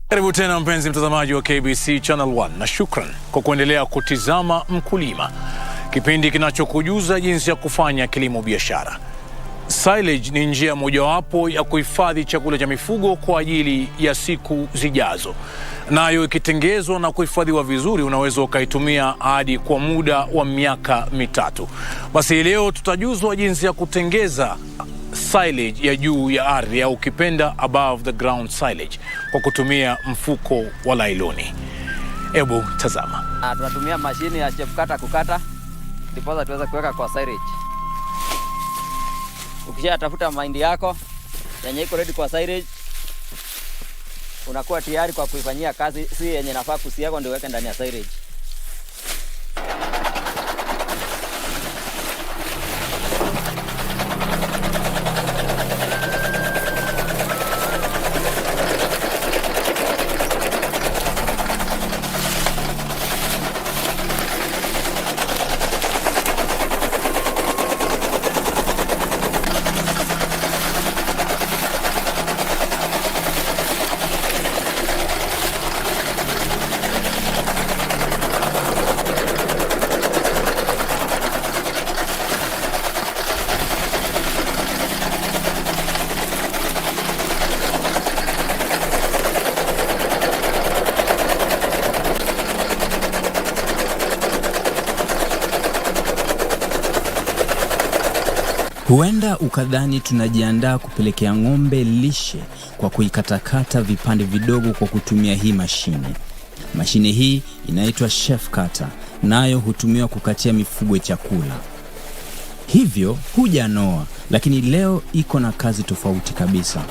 Karibu tena mpenzi mtazamaji wa KBC Channel 1 na shukran kwa kuendelea kutizama Mkulima, kipindi kinachokujuza jinsi ya kufanya kilimo biashara. Silage ni njia mojawapo ya kuhifadhi chakula cha mifugo kwa ajili ya siku zijazo. Nayo ikitengezwa na kuhifadhiwa vizuri, unaweza ukaitumia hadi kwa muda wa miaka 3. Basi leo tutajuzwa jinsi ya kutengeza silage ya juu ya ardhi, au ukipenda above the ground silage, kwa kutumia mfuko wa lailoni. Hebu tazama. Tunatumia mashini ya kukata ndipo tuweza kuweka kwa silage. Ukishatafuta mahindi yako yenye iko ready kwa silage, unakuwa tayari kwa kuifanyia kazi. Si yenye nafaa kusiaga ndio weke ndani ya silage. Huenda ukadhani tunajiandaa kupelekea ng'ombe lishe kwa kuikatakata vipande vidogo kwa kutumia hii mashine. Mashine hii inaitwa chef cutter, nayo hutumiwa kukatia mifugo chakula. Hivyo hujanoa, lakini leo iko na kazi tofauti kabisa.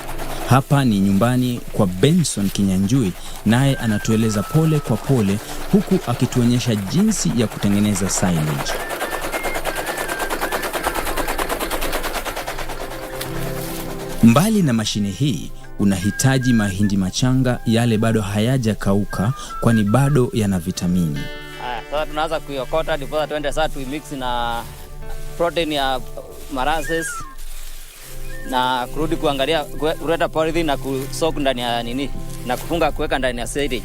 Hapa ni nyumbani kwa Benson Kinyanjui, naye anatueleza pole kwa pole huku akituonyesha jinsi ya kutengeneza silage. Mbali na mashine hii, unahitaji mahindi machanga, yale bado hayajakauka kwani bado yana vitamini. Sasa tunaanza kuiokota ndipo tuende sasa tuimix na protein ya molasses na kurudi kuangalia kuleta polythene na kusoak ndani ya nini na kufunga kuweka ndani ya silage.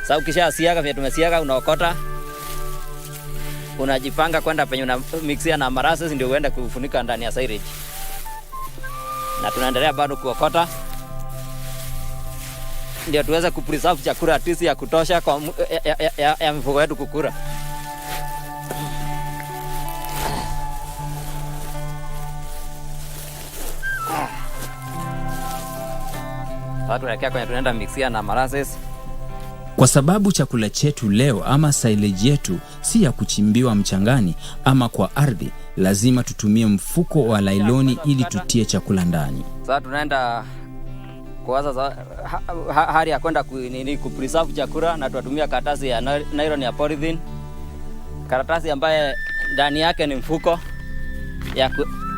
Sasa ukishasiaga vile tumesiaga, unaokota, unajipanga kwenda penye una mixia na molasses ndio uende kufunika ndani ya silage. Na tunaendelea bado kuokota ndio tuweze kupreserve chakula tisi ya kutosha kwa ya mifugo yetu kukura. Sasa tunaelekea kwenye tunaenda mixia na molasses. Kwa sababu chakula chetu leo ama silage yetu si ya kuchimbiwa mchangani ama kwa ardhi, lazima tutumie mfuko wa lailoni ili tutie chakula ndani. Sasa tunaenda kwa sasa hali ya kwenda kupreserve chakula, na tunatumia karatasi ya nylon ya polythene, karatasi ambaye ndani yake ni mfuko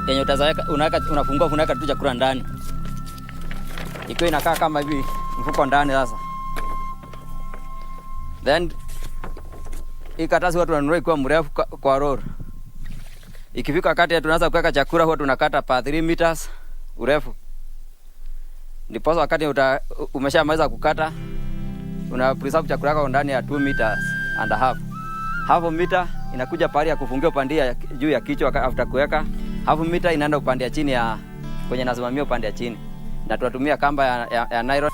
yenye utazaweka, unafungua unaweka tu chakula ndani, ikiwa inakaa kama hivi mfuko ndani. Sasa then hii karatasi watu wanunua ikiwa mrefu kwa roll. Ikifika wakati tunaanza kuweka chakula, huwa tunakata pa 3 meters urefu. Ndipo wakati umeshamaliza kukata, una preserve chakula yako ndani ya 2 meters and a half. Half meter inakuja pale ya kufungia upande ya juu ya kichwa after kuweka. Half meter inaenda upande ya chini ya kwenye nasimamia upande ya chini. Na tunatumia kamba ya nylon.